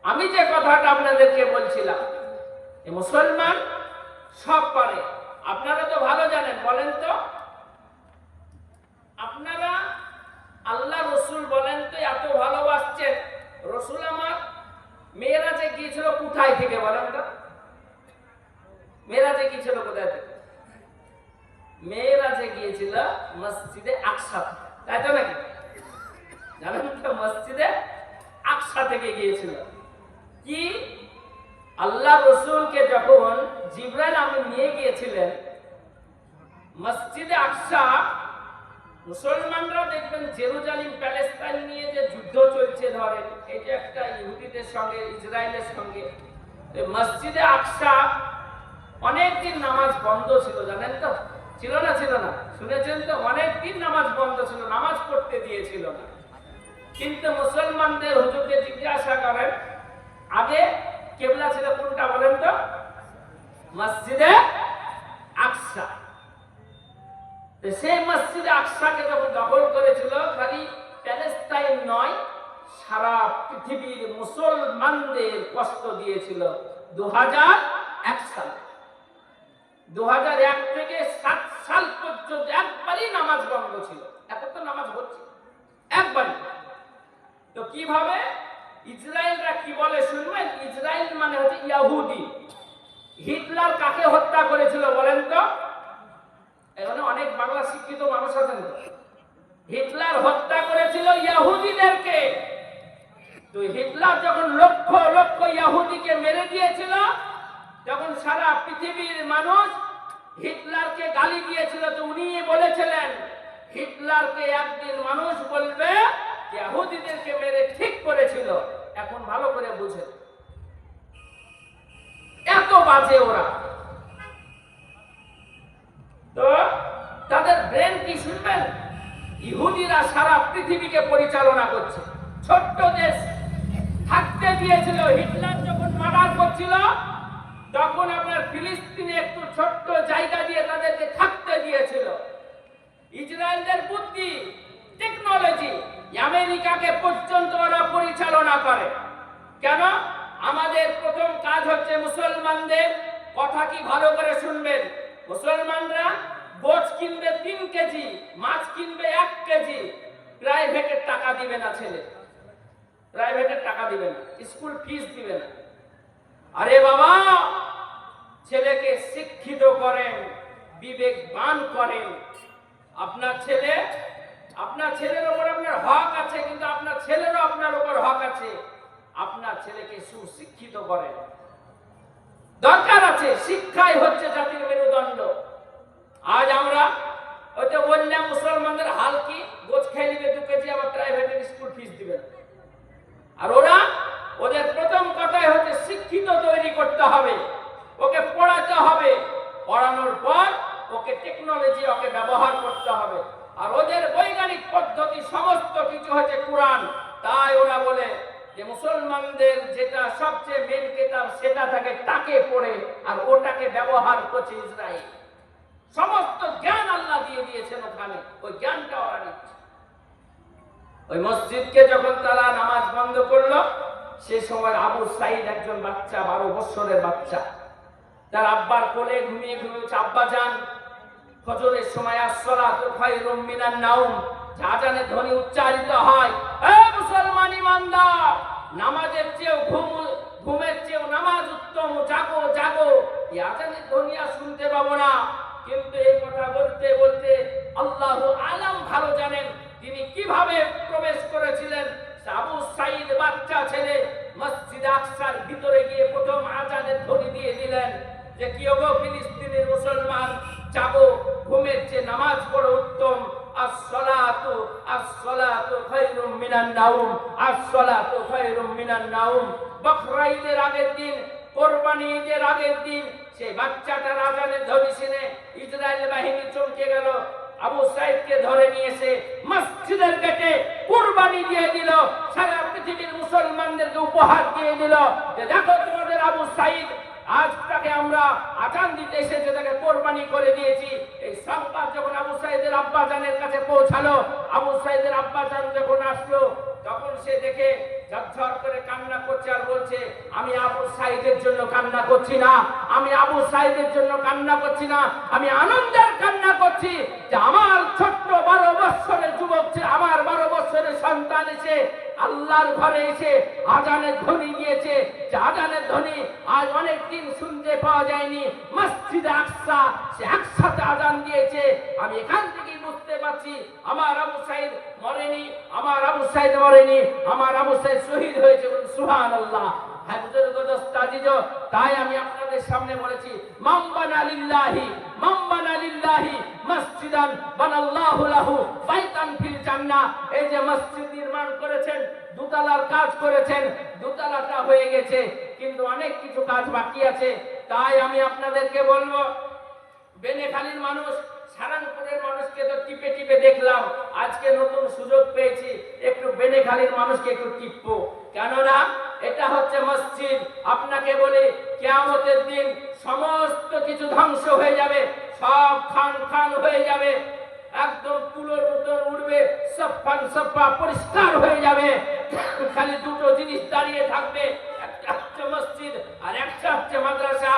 আমি যে কথাটা আপনাদেরকে বলছিলাম, এই মুসলমান সব পারে। আপনারা তো ভালো জানেন, বলেন তো আপনারা, আল্লাহ রসুল বলেন তো এত ভালোবাসছেন, রসুল আমার মেয়েরাজে গিয়েছিল কোথায় থেকে বলেন তো? মেয়েরাজে গিয়েছিল কোথায় থেকে? মেয়েরাজে গিয়েছিল মসজিদে আকসা, তাই তো নাকি? জানেন তো, মসজিদে আকসা থেকে গিয়েছিল। কি আল্লাহ রসুলকে যখন জিবরাইল আমিন নিয়ে গিয়েছিলেন মসজিদে আকসা, মুসলমানরা দেখবেন জেরুজালেম প্যালেস্টাইন নিয়ে যে যুদ্ধ চলছে, ধরেন এই যে একটা ইহুদিদের সঙ্গে ইসরায়েলের সঙ্গে, মসজিদে আকসা অনেকদিন নামাজ বন্ধ ছিল, জানেন তো? ছিল না? ছিল না? শুনেছেন তো? অনেকদিন নামাজ বন্ধ ছিল, নামাজ পড়তে দিয়েছিল না। কিন্তু মুসলমানদের হুজুরকে জিজ্ঞাসা করেন, আগে কিবলা ছিল কোনটা বলেন তো? মসজিদে আকসা। সেই মসজিদে আকসাকে যখন দখল করেছিল, খালি প্যালেস্টাইন নয়, সারা পৃথিবীর মুসলমানদের কষ্ট দিয়েছিল। 2001 সালে, 2001 থেকে 7 সাল পর্যন্ত একবারই নামাজ বন্ধ ছিল। এখন তো নামাজ হচ্ছে একবারই। তো কিভাবে? ইসরায়েলরা কি বলে শুনবেন? ইসরায়েল মানে হচ্ছে ইহুদি। হিটলার কাকে হত্যা করেছিল বলেন তো? এখানে অনেক বাংলা শিক্ষিত মানুষ আছেন তো। হিটলার হত্যা করেছিল ইহুদিদেরকে। তো হিটলার যখন লক্ষ লক্ষ ইহুদিকে মেরে দিয়েছিল, তখন সারা পৃথিবীর মানুষ হিটলারকে গালি দিয়েছিল। তো উনি বলেছিলেন, হিটলারকে একদিন মানুষ বলবে ইহুদিদেরকে মেরে ঠিক করেছিল। এখন ভালো করে বুঝেন, এত বাজে ওরা। তো তাদের ব্রেন কি শুনবেন? ইহুদিরা সারা পৃথিবীকে পরিচালনা করছে। ছোট্ট দেশ থাকতে দিয়েছিল। হিটলার যখন মার্ডার করছিল, তখন আপনার ফিলিস্তিনে একটু ছোট্ট জায়গা দিয়ে তাদেরকে থাকতে দিয়েছিল। ইসরায়েলদের বুদ্ধি, টেকনোলজি, আমেরিকাকে পর্যন্ত ওরা পরিচালনা করে। কেন? আমাদের প্রথম কাজ হচ্ছে মুসলমানদের কথা কি ভালো করে শুনবেন। মুসলমানরা গোছ কিনবে 3 কেজি, মাছ কিনবে 1 কেজি, প্রাইভেটের টাকা দিবে না ছেলে, প্রাইভেটের টাকা দিবে না, স্কুল ফিস দিবে না। আরে বাবা, ছেলেকে শিক্ষিত করেন, বিবেকবান করেন। আপনার ছেলের উপর আপনার হক আছে, কিন্তু আপনার ছেলেরও আপনার উপর হক আছে। আপনার ছেলেকে সুশিক্ষিত করেন, দরকার আছে। শিক্ষাই হচ্ছে জাতির মেরুদণ্ড। আজ আমরা ওইটা বললাম, মুসলমানদের হাল কি? গোছ খেয়ে নিবে 2 কেজি, আবার প্রাইভেটের স্কুল ফিস দিবে। আর ওরা, ওদের প্রথম কথাই হচ্ছে শিক্ষিত তৈরি করতে টেকনোলজি ওকে ব্যবহার করতে হবে। আর ওদের বৈজ্ঞানিক পদ্ধতি সমস্ত কিছু হচ্ছে কোরআন। তাই ওরা বলে যে মুসলমানদের যেটা সবচেয়ে মেন কিতাব সেটা থাকে তাকে পড়ে, আর ওটাকে ব্যবহার করছে ইসরায়েল। সমস্ত জ্ঞান আল্লাহ দিয়ে দিয়েছেন ওখানে, ওই জ্ঞানটা ওরা নিচ্ছে। ওই মসজিদকে যখন তারা নামাজ বন্ধ করলো, সে সময় আবু সাইদ একজন বাচ্চা, 12 বছরের বাচ্চা, তার আব্বার কোলে ঘুমিয়ে ঘুমিয়ে আব্বা যান ফজরের সময় আসসালাতু খায়রুম মিনান নাওম, আজানের ধ্বনি উচ্চারিত হয়, এ মুসলমান ইমানদার, নামাজের চেয়েও ঘুমের চেয়েও নামাজ উত্তম, জাগো জাগো। এই আজানের ধ্বনি আর শুনতে পাবো না। কিন্তু এই কথা বলতে বলতে আল্লাহু আলাম ভালো জানেন তিনি কিভাবে প্রবেশ করেছিলেন। আবু সাইদ বাচ্চা ছেলে মসজিদ আকসার ভিতরে গিয়ে প্রথম আজানের ধ্বনি দিয়ে দিলেন যে কি ওগো ফিলিস্তিনের মুসলমান, জাগো, ঘুমের চেয়ে নামাজ বড় উত্তম। আসসালাতু আসসালাতু খায়রুম মিনান নাওম, আসসালাতু খায়রুম মিনান নাওম। বকরা ঈদের আগের দিন, কোরবানি ঈদের আগের দিন সেই বাচ্চাটার আজানের ধ্বনি শুনে ইসরায়েল বাহিনী চমকে গেল। আবু সাইদকে ধরে নিয়েছে মসজিদের গেটে কুরবানি দিয়ে দিল, সারা পৃথিবীর মুসলমানদেরকে উপহার দিয়ে দিল যে দেখো তোমাদের আবু সাইদ, আজ তাকে আমরা আজান দিতে এসেছে, তাকে কোরবানি করে দিয়েছি। এই সংবাদ যখন আবু সাইদের আব্বাজানের কাছে পৌঁছালো, আবু সাইদের আব্বাজান যখন আসলো, তখন সে দেখে ঝরঝর করে কান্না করছে আর বলছে, আমি আবু সাইদের জন্য কান্না করছি না, আমি আবু সাইদের জন্য কান্না করছি না, আমি আনন্দের কান্না করছি যে আমার ছোট্ট 12 বছরের যুবক, আমার 12 বছরের সন্তান এসে আল্লাহর ঘরে এসে আজানের ধ্বনি দিয়েছে। যে আজানের ধ্বনি আজ অনেক দিন শুনতে পাওয়া যায়নি। মসজিদ আকসা, সে একসাথে আজান দিয়েছে। আমি এখান থেকেই বুঝতে পারছি আমার আবু সাইদ মরেনি, আমার আবু সাইদ মরেনি, আমার আবু সাইদ শহীদ হয়েছে। সুবহানাল্লাহ। তাই আমি আপনাদের সামনে বলেছি, মাম্বানা লিল্লাহি, মাম্বানা লিল্লাহি মসজিদান বানাল্লাহু লাহু বাইতান ফিল জান্নাহ। এই যে মসজিদ নির্মাণ করেছেন, দোতলার কাজ করেছেন, দোতলাটা হয়ে গেছে, কিন্তু অনেক কিছু কাজ বাকি আছে। তাই আমি আপনাদেরকে বলবো, বেনেখালীর মানুষ, সারানপুরের মানুষকে তো টিপে টিপে দেখলাম, আজকে নতুন সুযোগ পেয়েছি একটু বেনেখালীর মানুষকে একটু টিপবো। কেননা এটা হচ্ছে মসজিদ। আপনাকে বলি, কিয়ামতের দিন সমস্ত কিছু ধ্বংস হয়ে যাবে, সব খান খান হয়ে যাবে, একদম তুলোর মতন উঠবে, সফান সফা পরিষ্কার হয়ে যাবে। খালি দুটো জিনিস দাঁড়িয়ে থাকবে, একটা হচ্ছে মসজিদ আর একটা হচ্ছে মাদ্রাসা।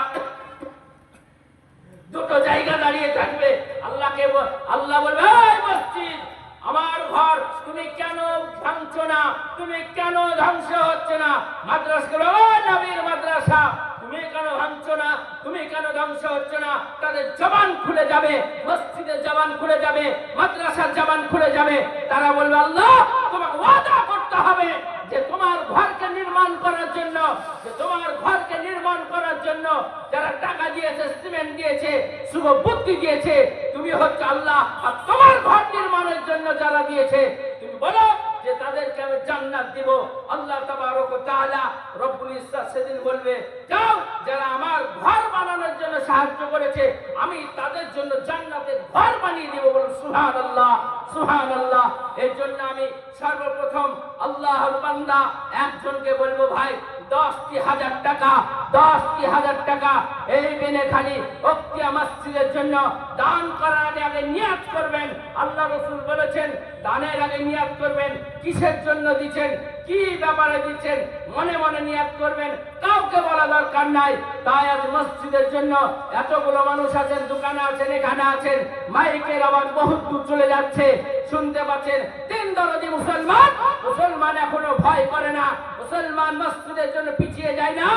দুটো জায়গা দাঁড়িয়ে থাকবে। আল্লাহ বলবে, এই মসজিদ আমার ঘর, তুমি কেন ভাঙছো না, তুমি কেন ধ্বংস হচ্ছে না? মাদ্রাসা গুলো, নবীর মাদ্রাসা, তুমি কেন ভাঙছো না, তুমি কেন ধ্বংস হচ্ছে না? তাদের জবান খুলে যাবে, মসজিদের জবান খুলে যাবে, মাদ্রাসার জবান খুলে যাবে। তারা বলবে, আল্লাহ তোমাকে ওয়াদা করতে হবে যে তোমার ঘরকে নির্মাণ করার জন্য, যে তোমার ঘরকে নির্মাণ করার জন্য যারা টাকা দিয়েছে, সিমেন্ট দিয়েছে, শুভ বুদ্ধি দিয়েছে, তুমি হচ্ছে আল্লাহ। আর তোমার ঘর নির্মাণের জন্য যারা দিয়েছে, তুমি বলো যে তাদেরকে আমি জান্নাত দিব। আল্লাহ তাবারক ওয়া তাআলা রব্বুল ইজ্জত সেদিন বলবে, যাও, যারা আমার ঘর বানানোর জন্য সাহায্য করেছে, আমি তাদের জন্য জান্নাতের ঘর বানিয়ে দেব। বলুন সুবহানাল্লাহ, সুবহানাল্লাহ। এর জন্য আমি সর্বপ্রথম আল্লাহর বান্দা একজনকে বলবো, ভাই 10,000 টাকা, 10,000 টাকা এই বেনেখালী ওক্তিয়া মসজিদের জন্য দান করার আগে নিয়াত করবেন। আল্লাহ রাসূল বলেছেন, দানের আগে নিয়াত করবেন। কিসের জন্য দিচ্ছেন, কি ব্যাপারে দিচ্ছেন, মনে মনে নিয়াত করবেন, কাউকে বলা দরকার নাই। তাই আজ মসজিদের জন্য এতগুলো মানুষ আছেন, দোকানে আছেন, এখানে আছেন, মাইকের আওয়াজ বহুত দূর চলে যাচ্ছে, শুনতে পাচ্ছেন। তিন দরদি মুসলমান, মুসলমান এখনো ভয় করে না, মুসলমান মসজিদের জন্য পিছিয়ে যায় না,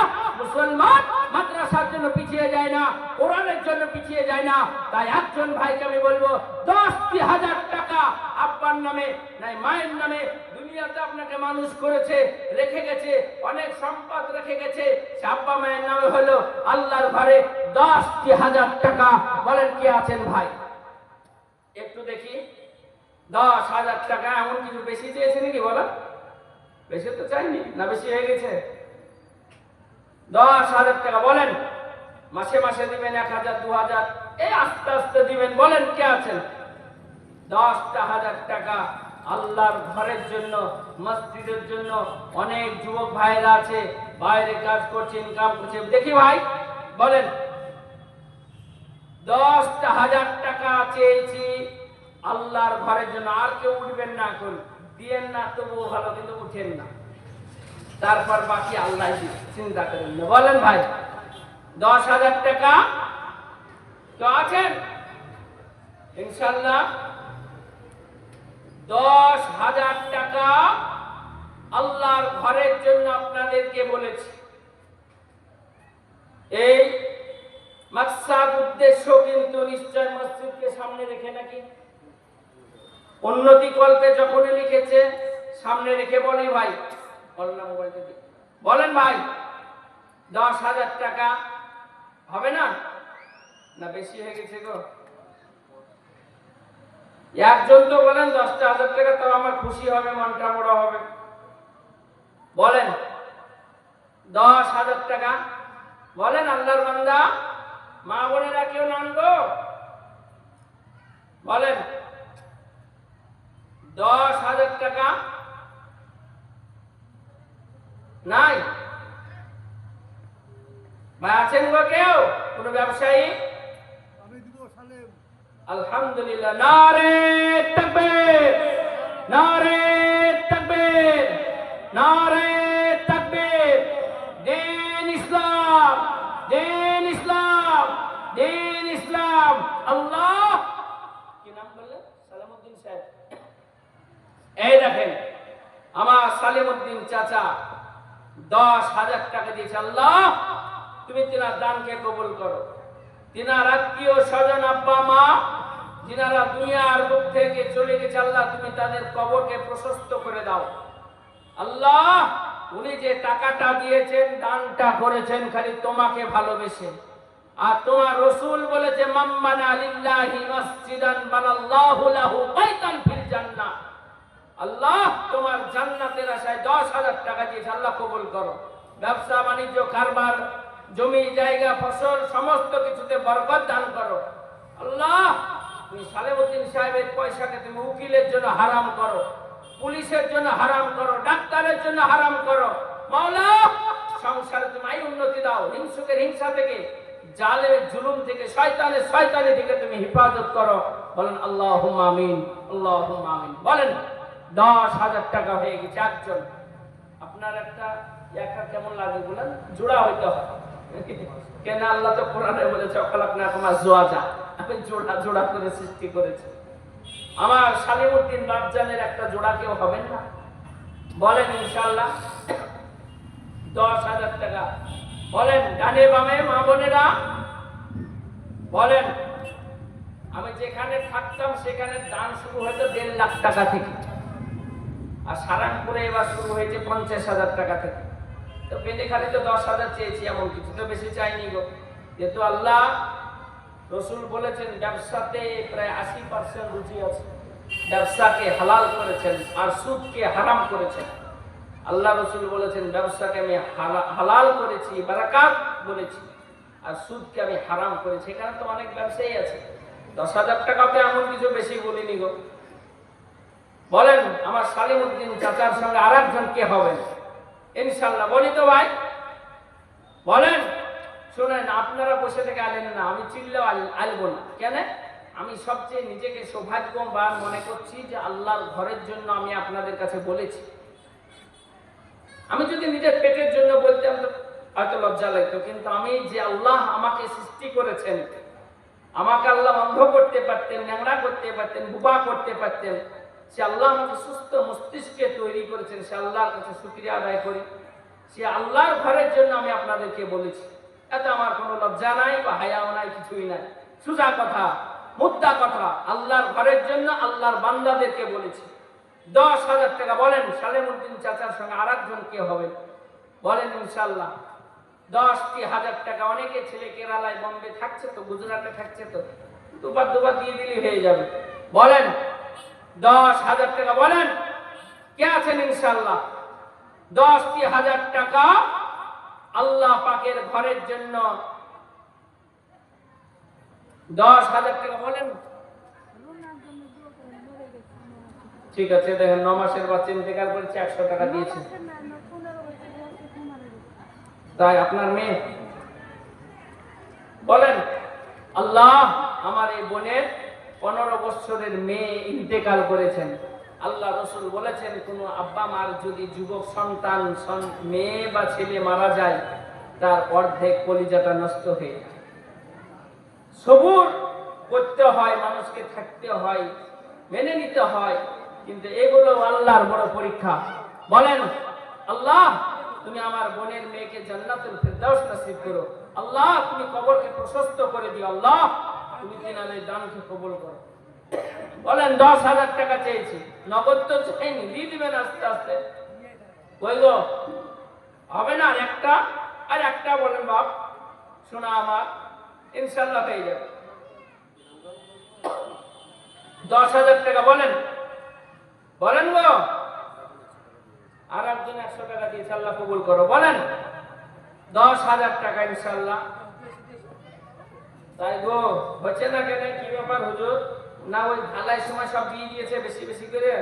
মুসলমান মাদ্রাসার জন্য পিছিয়ে যায় না, কোরআনের জন্য পিছিয়ে যায় না। তাই একজন ভাইকে আমি বলবো, 10,000 টাকা আব্বার নামে নাই মায়ের নামে, দুনিয়াতে আপনাকে মানুষ করেছে, রেখে গেছে, অনেক সম্পদ রেখে গেছে, আব্বা মায়ের নামে হলো আল্লাহর ঘরে 10,000 টাকা। বলেন কে আছেন ভাই? একটু দেখি। 10,000 টাকা এমন কিছু বেশি চেয়েছে নাকি? বলো, বেশি তো চাইনি না, বেশি হয়ে গেছে? 10,000 টাকা বলেন, মাসে মাসে দিবেন 1,000, 2,000, এই আস্তে আস্তে দিবেন। বলেন কে আছেন? 10,000 টাকা আল্লাহর ঘরের জন্য, মসজিদের জন্য। অনেক যুবক ভাইরা আছে, বাইরে কাজ করছে, ইনকাম করছে। দেখি ভাই বলেন, 10,000 টাকা চেয়েছি আল্লাহর ঘরের জন্য। আর কেউ উঠবেন না, এখন দিয়েন না তবুও ভালো, কিন্তু উঠেন না, তারপর বাকি আল্লাহ চিন্তা করেন না। বলেন ভাই, 10,000 টাকা তো আছেন ইনশাল্লাহ? 10,000 টাকা আল্লাহর ঘরের জন্য আপনাদেরকে বলেছি। এই মাকসাদ উদ্দেশ্য কিন্তু নিশ্চয় মসজিদকে সামনে রেখে নাকি উন্নতি কল্পে যখনই লিখেছে সামনে রেখে বলি ভাই, বলেন না মোবাইলটা দিয়ে, বলেন ভাই 10,000 টাকা হবে না? না বেশি হয়ে গেছে গো? একজন তো বলেন 10,000 টাকা, তো আমার খুশি হবে, মনটা বড় হবে। বলেন 10,000 টাকা, বলেন আল্লাহর বান্দা, মা বোনেরা কেউ নান গো, বলেন 10,000 টাকা নাই? ভাই আছেন গো কেউ? কোন ব্যবসায়ী? আলহামদুলিল্লাহ, নারে তাকবীর, নারে তাকবীর, নারে তাকবীর। দ্বীন ইসলাম, দ্বীন ইসলাম, দ্বীন ইসলাম। আল্লাহ, কি নাম বললেন? সালামউদ্দিন সাহেব। এই দেখেন আমার সালামউদ্দিন চাচা 10,000 টাকা দিয়েছে। আল্লাহ তুমি তিনার দানকে কবুল করো। তিনার আত্মীয় স্বজন, আব্বা মা যিনারা দুনিয়ার বুক থেকে চলে গেছে, আল্লাহ তুমি তাদের কবরকে প্রশস্ত করে দাও। আল্লাহ উনি যে টাকাটা দিয়েছেন, দানটা করেছেন খালি তোমাকে ভালোবেসে। আর তোমার রাসূল বলেছে, মাম্মানা লিল্লাহি মাসজিদান বানাল্লাহু লাহু বাইতান ফিল জান্নাহ। আল্লাহ তোমার জান্নাতের আশায় 10,000 টাকা দিয়েছে, আল্লাহ কবুল করো। ব্যবসা বাণিজ্য, কারবার, জমি জায়গা, ফসল সমস্ত কিছুতে বরকত দান করো। আল্লাহ তুমি সালেউদ্দিন সাহেবের পয়সাকে তুমি উকিলের জন্য হারাম করো, পুলিশের জন্য হারাম করো, ডাক্তারের জন্য হারাম করো। মাওলা সংসারে তুমি আই উন্নতি দাও, হিংসুকের হিংসা থেকে, জালেমের জুলুম থেকে, শয়তানের শয়তানি থেকে তুমি হেফাজত করো। বলেন আল্লাহুম্মা আমিন, আল্লাহুম্মা আমিন। বলেন 10,000 টাকা হয়ে গেছে একজন। আপনার একটা একা কেমন লাগে বলেন? জোড়া হইতে হয় কেন? আল্লাহ তো কোরআনে বলেছে খালাকনাকুম আজওয়াজা, আমি জোড়া জোড়া করে সৃষ্টি করেছি। আমার সালিমউদ্দিন বাপজানের একটা জোড়া কেউ হবেন না? বলেন ইনশাআল্লাহ 10,000 টাকা। বলেন ডানে বামে মা বোনেরা, বলেন। আমি যেখানে থাকতাম সেখানে দান শুরু হয়তো 1.5 লাখ টাকা থেকে, আর সারাংপুরে এবার শুরু হয়েছে 50,000 টাকা থেকে। তো বেদেখালি তো 10,000 চেয়েছি, এমন কিছু তো বেশি চাইনি গো। যেহেতু আল্লাহ রসুল বলেছেন ব্যবসাতে প্রায় 80% রুজি আছে, ব্যবসাকে হালাল করেছেন আর সুদকে হারাম করেছেন। আল্লাহ রসুল বলেছেন ব্যবসাকে আমি হালাল করেছি, বারাকাত বলেছি, আর সুদকে আমি হারাম করেছি। এখানে তো অনেক ব্যবসায়ী আছে, 10,000 টাকাতে এমন কিছু বেশি বলিনি গো। বলেন আমার সালিমউদ্দিন চাচার সঙ্গে আরেকজন কে হবেন ইনশাআল্লাহ? বলি তো ভাই, বলেন। শুনেন, আপনারা বসে থেকে আলেন না, আমি চিল্লেও আলবো না। কেন? আমি সবচেয়ে নিজেকে সৌভাগ্যবান মনে করছি যে আল্লাহর ঘরের জন্য আমি আপনাদের কাছে বলেছি। আমি যদি নিজের পেটের জন্য বলতাম তো হয়তো লজ্জা লাগতো, কিন্তু আমি যে আল্লাহ আমাকে সৃষ্টি করেছেন, আমাকে আল্লাহ অন্ধ করতে পারতেন, ন্যাংরা করতে পারতেন, বুবা করতে পারতেন, সে আল্লাহ আমাকে সুস্থ মস্তিষ্কে তৈরি করেছেন, সে আল্লাহর কাছে শুকরিয়া আদায় করি। সে আল্লাহর ঘরের জন্য আমি আপনাদেরকে বলেছি। এতে আমার কোনো লজ্জা নাই বা হায়াও নাই, কিছুই নাই। সোজা কথা, মুদ্রা কথা, আল্লাহর ঘরের জন্য আল্লাহর বান্দাদেরকে বলেছি। 10,000 টাকা। বলেন সালেমউদ্দিন চাচার সঙ্গে আরেকজন কে হবে? বলেন ইনশাআল্লাহ 10,000 টাকা। অনেকে ছেলে কেরালায়, বম্বে থাকছে তো, গুজরাটে থাকছে তো, দুবার দিয়ে দিলে হয়ে যাবে। বলেন 10,000 টাকা। বলেন কে আছেন ইনশাআল্লাহ? 10,000 টাকা আল্লাহ পাকের ঘরের জন্য 10,000 টাকা বলেন। ঠিক আছে, দেখেন 9 মাসের বাচ্চা ইন্তেকাল করেছে, 100 টাকা দিয়েছে। তাই আপনার মেয়ে বলেন, আল্লাহ আমার এই বোনের 15 বছরের মেয়ে ইন্তেকাল করেছেন। আল্লাহ রাসূল বলেছেন, কোন আব্বা মার যদি যুবক সন্তান মেয়ে বা ছেলে মারা যায়, তার অর্ধেক কলিজাটা নষ্ট হয়ে যায়। সবুর করতে হয়, মানুষকে থাকতে হয়, মেনে নিতে হয়, কিন্তু এগুলো আল্লাহর বড় পরীক্ষা। বলেন, আল্লাহ তুমি আমার বোনের মেয়েকে জান্নাতুল ফিরদাউস নসিব করো। আল্লাহ তুমি কবরকে প্রশস্ত করে দিও। আল্লাহ তুমি দিনালের দানকে কবুল করো। বলেন, 10,000 টাকা চেয়েছি, নগদ তো চাইনি, দিয়ে দিবেন আস্তে আস্তে। কই গো, হবে না? আর একটা বলেন বাপ, শোনা আমার, ইনশাল্লাহ পেয়ে যাবে। 10,000 টাকা বলেন, বলেন গো। আর একজন 100 টাকা দিয়েছে, আল্লাহ কবুল করো। বলেন, 10,000 টাকা ইনশাল্লাহ। তাই গো, হচ্ছে না কেন? কি ব্যাপার হুজুর? না ওই ঢালাই সময় সব দিয়ে দিয়েছে বেশি বেশি করে?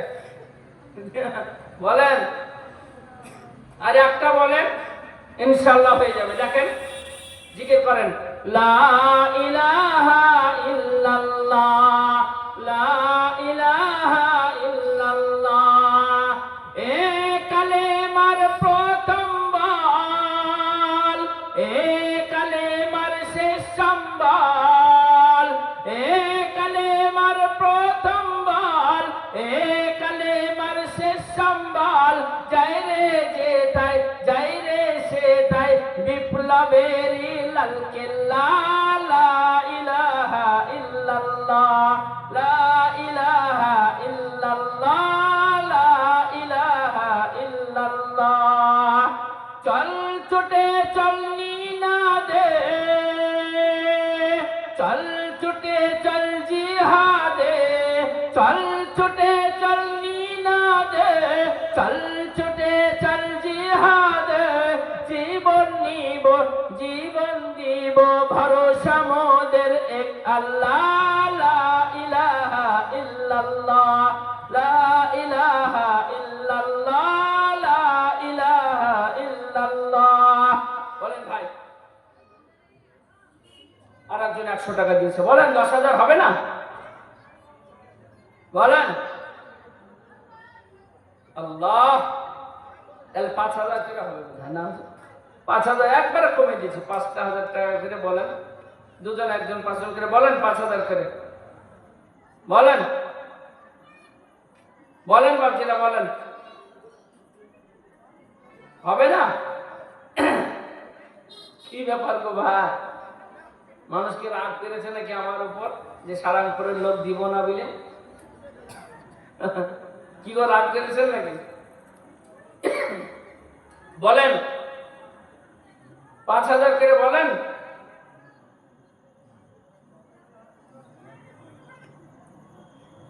বলেন, আর একটা বলেন, ইনশাল্লাহ হয়ে যাবে। দেখেন, জিকির করেন, লা ইলাহা ইল্লাল্লাহ, লা ইলাহা ইল্লাল্লাহ। এ কালেমার প্রথম বল, এ কালেমার শেষ সম্বল, এ কালেমার প্রথম বল, এ কালেমার শেষ সম্বল। যাই রে যে তাই, যাই রে সে তাই, বিপ্লবেরই লাল কেল্লা। লা ইলাহা ইল্লাল্লাহ, লা ইলাহা ইল্লাল্লাহ, লা ইলাহা ইল্লাল্লাহ। চল ছুটে চল না দে, চল ছুটে চল জিহাদে, চল ছুটে চল না দে, চল ছুটে চল জিহাদে। জীবন নিব, জীবন দিব, ভরসা মোদের এক আল্লাহ। লা ইলাহা ইল্লাল্লাহ, লা ইলাহা ইল্লাল্লাহ, লা ইলাহা ইল্লাল্লাহ। বলেন ভাই, আর একজন 100 টাকা দিয়েছে। বলেন, 10,000 হবে না? বলেন, আল্লাহ। তাহলে 5,000 টাকা হবে না? 5,000 একবারে কমে দিয়েছি, 5,000 টাকা করে। বলেন, দুজন একজন 5,000 করে। বলেন, 5,000 করে। বলেন, বলেন বাবজিরা, বলেন, হবে না? কি ব্যাপার গো ভাই, মানুষকে রাগ করেছে নাকি আমার উপর যে সারাংপুরের লোক দিব না বলে? কি গো, রাগ করেছেন নাকি? বলেন, 5,000 করে। বলেন,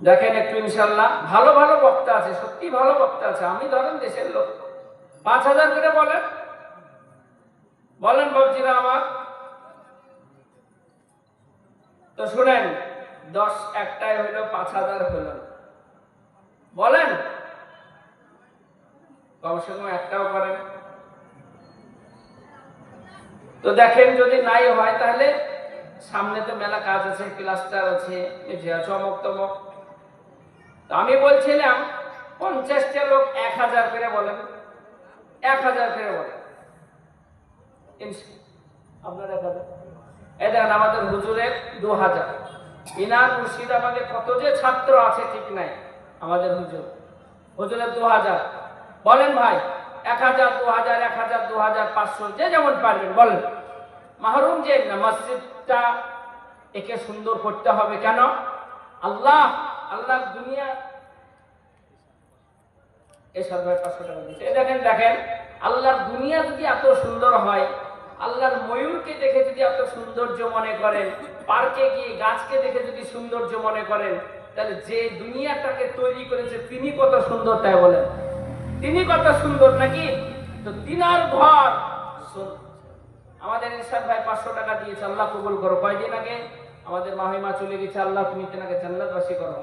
দেখেন একটু ইনশাল্লাহ ভালো ভালো বক্তা আছে, সত্যি ভালো বক্তা আছে, আমি ধরেন দেশের লোক। 5,000 করে বলেন, বলেন বাবজিরা আমার। তো শুনেন, 10 একটাই হইল, 5,000 হইল। বলেন, কমসে কম একটাও করেন। তো দেখেন, যদি নাই হয় তাহলে সামনে তো মেলা কাজ আছে, ক্লাস্টার আছে, চমক তমক। তো আমি বলছিলাম 50টা লোক 1,000 করে বলেন, 1,000 করে বলেন। আপনার 1,000। এই দেখেন, আমাদের হুজুরের 2,000। ইনার মুর্শিদাবাদে কত যে ছাত্র আছে ঠিক নাই। আমাদের হুজুরের 2,000। বলেন ভাই, 1,000, 2,000, 1,000, 2,000, 500, যে যেমন পারবেন বলেন। মাহরুম যে মসজিদটা একে সুন্দর করতে হবে কেন? আল্লাহ দুনিয়া এসব 500 টাকা দিচ্ছে। দেখেন দেখেন, আল্লাহর দুনিয়া যদি এত সুন্দর হয়, আল্লাহর ময়ূরকে দেখে যদি এত সৌন্দর্য মনে করেন, পার্কে গিয়ে গাছকে দেখে যদি সৌন্দর্য মনে করেন, তাহলে যে দুনিয়াটাকে তৈরি করেছে তিনি কত সুন্দর, তাই বলেন? তিনি কত সুন্দর নাকি? তো তিনার ঘর। আমাদের ইরশাদ ভাই 500 টাকা দিয়েছে, আল্লাহ কবুল করো। কয়দিন আগে আমাদের মাহিমা চলে গেছে, আল্লাহ তুমি তেনাকে জান্নাতবাসী করো।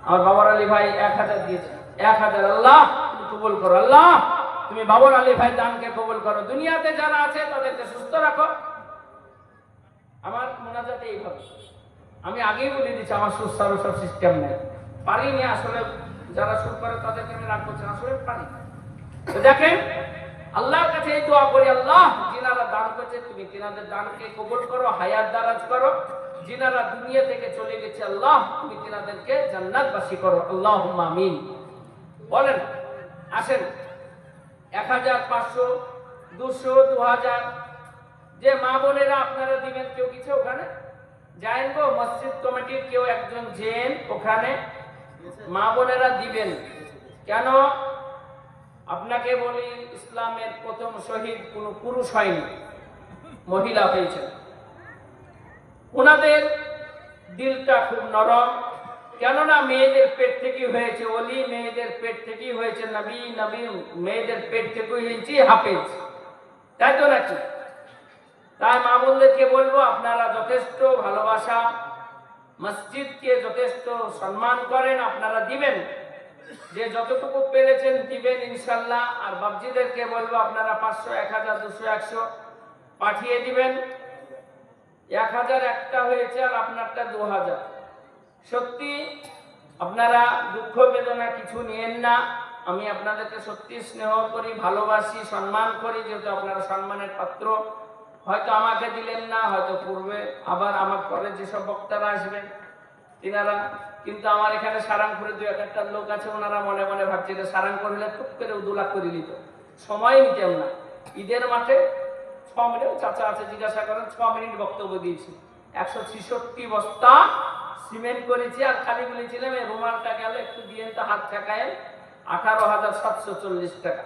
আমার বাবর আলী ভাই 1000 দিয়েছে, 1000 আল্লাহ তুমি কবুল করো, আল্লাহ তুমি বাবর আলী ভাই দানকে কবুল করো, দুনিয়াতে যারা আছে তাদেরকে সুস্থ রাখো। আমার মোনাজাতে এইভাবে আমি আগেই বলে দিচ্ছি, আমার সুস্বারু সব সিস্টেম নেই, পারিনি আসলে, যারা শুরু করে তাদেরকে আমি রাগ করছি, আসলে পারি। তো দেখেন আল্লাহর কাছে এই দোয়া করি, আল্লাহ যিনারা দান করছে তুমি তিনাদের দানকে কবুল করো, হায়াত দারাজ করো, যিনারা দুনিয়া থেকে চলে গেছে আল্লাহ তুমি তিনাদেরকে জান্নাতবাসী করো, আল্লাহুম্মা আমিন। বলেন আসেন 1000, 500, 200, 2000 যে মা বোনেরা আপনারা দিবেন, কেউ কিছু ওখানে যায়েন গো, মসজিদ কমিটির কেউ একজন জেন ওখানে মা বোনেরা দিবেন। কেন আপনাকে বলি, ইসলামের প্রথম শহীদ কোনো পুরুষ হয়নি, মহিলা হয়েছেন। ওনাদের দিলটা খুব নরম, কেননা মেয়েদের পেট থেকেই হয়েছে ওলি, মেয়েদের পেট থেকেই হয়েছে নবী, নবী মেয়েদের পেট থেকেই হয়েছে হাফেজ, তাই তো নাকি? তাই মা বোনদেরকে বলবো আপনারা যথেষ্ট ভালোবাসা, মসজিদকে যথেষ্ট সম্মান করেন, আপনারা দিবেন, যে যতটুকু পেরেছেন দিবেন ইনশাল্লাহ। আর বাবজিদেরকে বলবো আপনারা 500, 1000, 200, 100 পাঠিয়ে দিবেন। 1000 একটা হয়েছে আর আপনারটা 2000। সত্যি আপনারা দুঃখ বেদনা কিছু নিয়েন না, আমি আপনাদেরকে সত্যি স্নেহ করি, ভালোবাসি, সম্মান করি, যেহেতু আপনারা সম্মানের পাত্র। হয়তো আমাকে দিলেন না, হয়তো পূর্বে আবার আমার পরে যেসব বক্তারা আসবেন তিনারা, কিন্তু আমার এখানে সারাংপুরে 2-1টা লোক আছে, ওনারা মনে মনে ভাবছে যে সারাংপুর হলে টুক করে 2 লাখ করে দিত, সময় নিতেন না। ঈদের মাঠে 6 মিনিট, চাচা আছে জিজ্ঞাসা করেন, 6 মিনিট বক্তব্য দিয়েছি, 166 বস্তা সিমেন্ট করেছি, আর খালি বলেছিলাম এই রুমালটা গেল একটু দিয়ে তো হাত ঠেকায়েন, 18,740 টাকা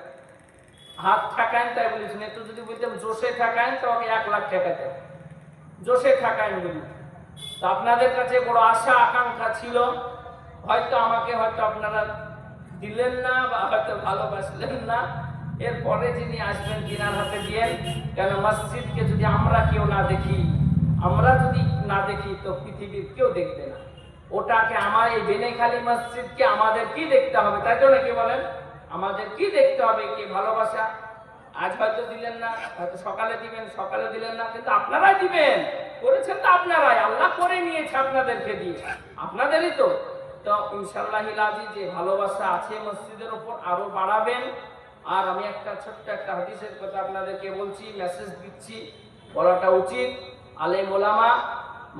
হাত ঠেকায়েন, তাই বলেছেন। একটু যদি বলতাম জোশে ঠেকায়েন তো আমাকে 1 লাখ ঠেকাতে, জোশে ঠেকায়েন বলি। তো আপনাদের কাছে বড় আশা আকাঙ্ক্ষা ছিল, হয়তো আমাকে হয়তো আপনারা দিলেন না বা হয়তো ভালোবাসলেন না, এরপরে যিনি আসবেন তিনার হাতে দিয়েন। কেন মসজিদকে যদি আমরা কেউ না দেখি, আমরা যদি না দেখি তো পৃথিবীর কেউ দেখবে না। ওটাকে আমার এই বেনেখালী মসজিদকে আমাদের কি দেখতে হবে, তাই তো নাকি বলেন? আমাদের কি দেখতে হবে, কি ভালোবাসা। আজ হয়তো দিলেন না, হয়তো সকালে দিবেন, সকালে দিলেন না, কিন্তু আপনারাই দিবেন, করেছেন তো আপনারাই, আল্লাহ করে নিয়েছে আপনাদেরকে দিয়ে, আপনাদেরই তো। তো ইনশাআল্লাহিল আজিজ যে ভালোবাসা আছে মসজিদের উপর আরো বাড়াবেন। আর আমি একটা ছোট্ট একটা হাদিসের কথা আপনাদেরকে বলছি, মেসেজ দিচ্ছি, বলাটা উচিত। আলেম ওলামা,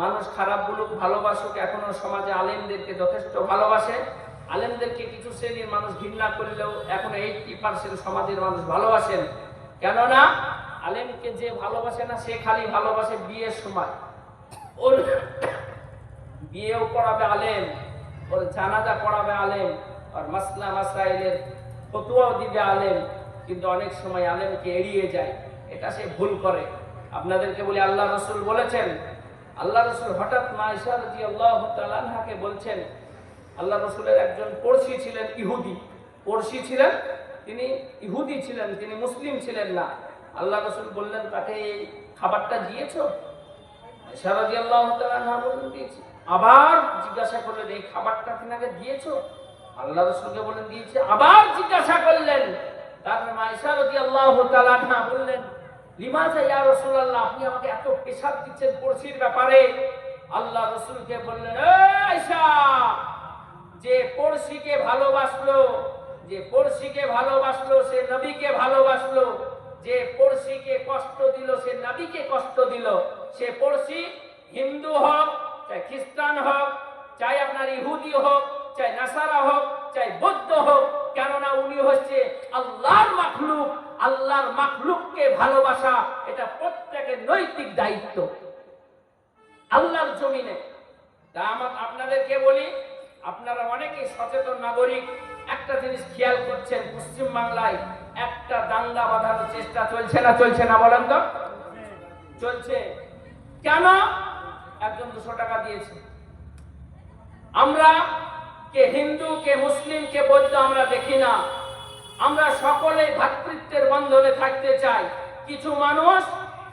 মানুষ খারাপ বলুক ভালোবাসুক, এখনো সমাজে আলেমদেরকে যথেষ্ট ভালোবাসে। আলেমদেরকে কিছু শ্রেণীর মানুষ ঘৃণা করলেও এখন 80% সমাজের মানুষ ভালোবাসেন। কেননা আলেমকে যে ভালোবাসে না সে খালি ভালোবাসে বিয়ের সময়, ওর বিয়েও পড়াবে আলেম, ওর জানাজা পড়াবে আলেম, আর মাসলা মাসাইলের ফতোয়াও দিবে আলেম, কিন্তু অনেক সময় আলেমকে এড়িয়ে যায়, এটা সে ভুল করে। আপনাদেরকে বলি, আল্লাহ রসুল বলেছেন, আল্লাহ রসুল হঠাৎ মা আয়েশা রাদিয়াল্লাহু তাআলা আনহাকে বলছেন, আল্লাহ রসুলের একজন পড়শি ছিলেন ইহুদি, পড়শি ছিলেন, তিনি ইহুদি ছিলেন, তিনি মুসলিম ছিলেন না। আল্লাহ রসুল বললেন, তাকে এই খাবারটা দিয়েছো? আয়েশা রাদিয়াল্লাহু তাআলা আনহা বললেন দিয়েছি। আবার জিজ্ঞাসা করলেন, এই খাবারটা তিনাকে দিয়েছো? আল্লাহ রসুলকে বলেন দিয়েছি। আবার জিজ্ঞাসা করলেন, তারপরে আয়েশা রাদিয়াল্লাহু তাআলা আনহা বললেন, লিমাযা ইয়া রাসূলুল্লাহ, আপনি আমাকে এত পেশাব দিচ্ছেন পড়শির ব্যাপারে? আল্লাহ রসুলকে বললেন, আয়েশা, যে পড়শিকে ভালোবাসলো, যে পড়শিকে ভালোবাসলো সে নবীকে ভালোবাসলো, যে পড়শিকে কষ্ট দিল সে নবীকে কষ্ট দিল। সে পড়শি হিন্দু হোক, চাই খ্রিস্টান হোক, চাই আপনার ইহুদি হোক, চাই নাসারা হোক, চাই বৌদ্ধ হোক, কেননা উনি হচ্ছে আল্লাহর মাখলুক। আল্লাহর মাখলুককে ভালোবাসা এটা প্রত্যেকের নৈতিক দায়িত্ব আল্লাহর জমিনে। তা আপনাদেরকে বলি, আপনারা অনেকেই সচেতন নাগরিক, একটা জিনিস খেয়াল করছেন, পশ্চিম বাংলায় একটা দাঙ্গা বাঁধানোর চেষ্টা চলছে না? চলছে না বলেন তো? চলছে। কেন? একজন 200 টাকা দিয়েছে। আমরা কে হিন্দু, কে মুসলিম, কে বৌদ্ধ আমরা দেখি না, আমরা সকলে ভ্রাতৃত্বের বন্ধনে থাকতে চাই। কিছু মানুষ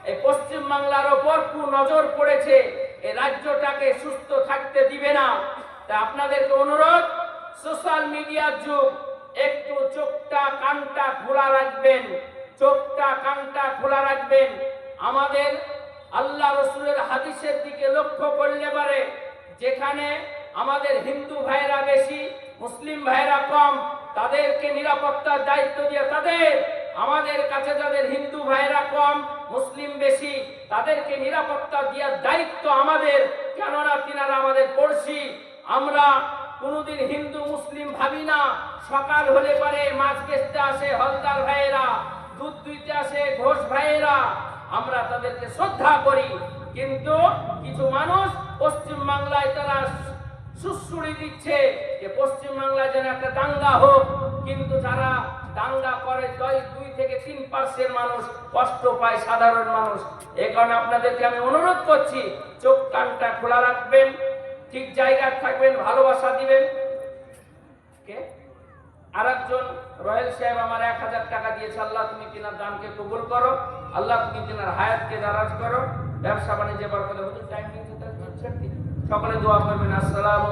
এই পশ্চিম বাংলার ওপর নজর পড়েছে, এই রাজ্যটাকে সুস্থ থাকতে দিবে না। তা আপনাদেরকে অনুরোধ, সোশ্যাল মিডিয়ার যুগ, একটু চোখটা কানটা খোলা রাখবেন, চোখটা কানটা খোলা রাখবেন। আমাদের আল্লাহ রসুলের হাদিসের দিকে লক্ষ্য করলে পারে, যেখানে আমাদের হিন্দু ভাইরা বেশি, মুসলিম ভাইরা কম, তাদেরকে নিরাপত্তার দায়িত্ব দিয়ে আমাদের কাছে যাদের হিন্দু ভাইরা কম, মুসলিম বেশি, তাদেরকে নিরাপত্তা দেওয়ার দায়িত্ব আমাদের। কেননা তিনারা আমাদের পড়শি। আমরা কোনোদিন হিন্দু মুসলিম ভাবি না। সকাল হলে পারে মাছ বেচতে আসে হলদার ভাইয়েরা, দুধ দুইতে আসে ঘোষ ভাইয়েরা, আমরা তাদেরকে শ্রদ্ধা করি। কিন্তু কিছু মানুষ পশ্চিম বাংলায় তারা সুশ্রুড়ি দিচ্ছে যে পশ্চিম বাংলায় যেন একটা দাঙ্গা হোক, কিন্তু যারা দাঙ্গা করে 2 থেকে 3% মানুষ কষ্ট পায়, সাধারণ মানুষ। এই কারণে আপনাদেরকে আমি অনুরোধ করছি, চোখ কানটা খোলা রাখবেন, ঠিক জায়গায় থাকবেন, ভালোবাসা দিবেন। আরেকজন রয়েল সাহেব আমার 1000 টাকা দিয়েছে। আল্লাহ তুমি তিনার দানকে কবুল করো, আল্লাহ তুমি তিনার হায়াতকে দারাজ করো, ব্যবসা বাণিজ্যে বরকত। হুজুর টাইম নিতে সকলে দোয়া করবেন। আসসালামু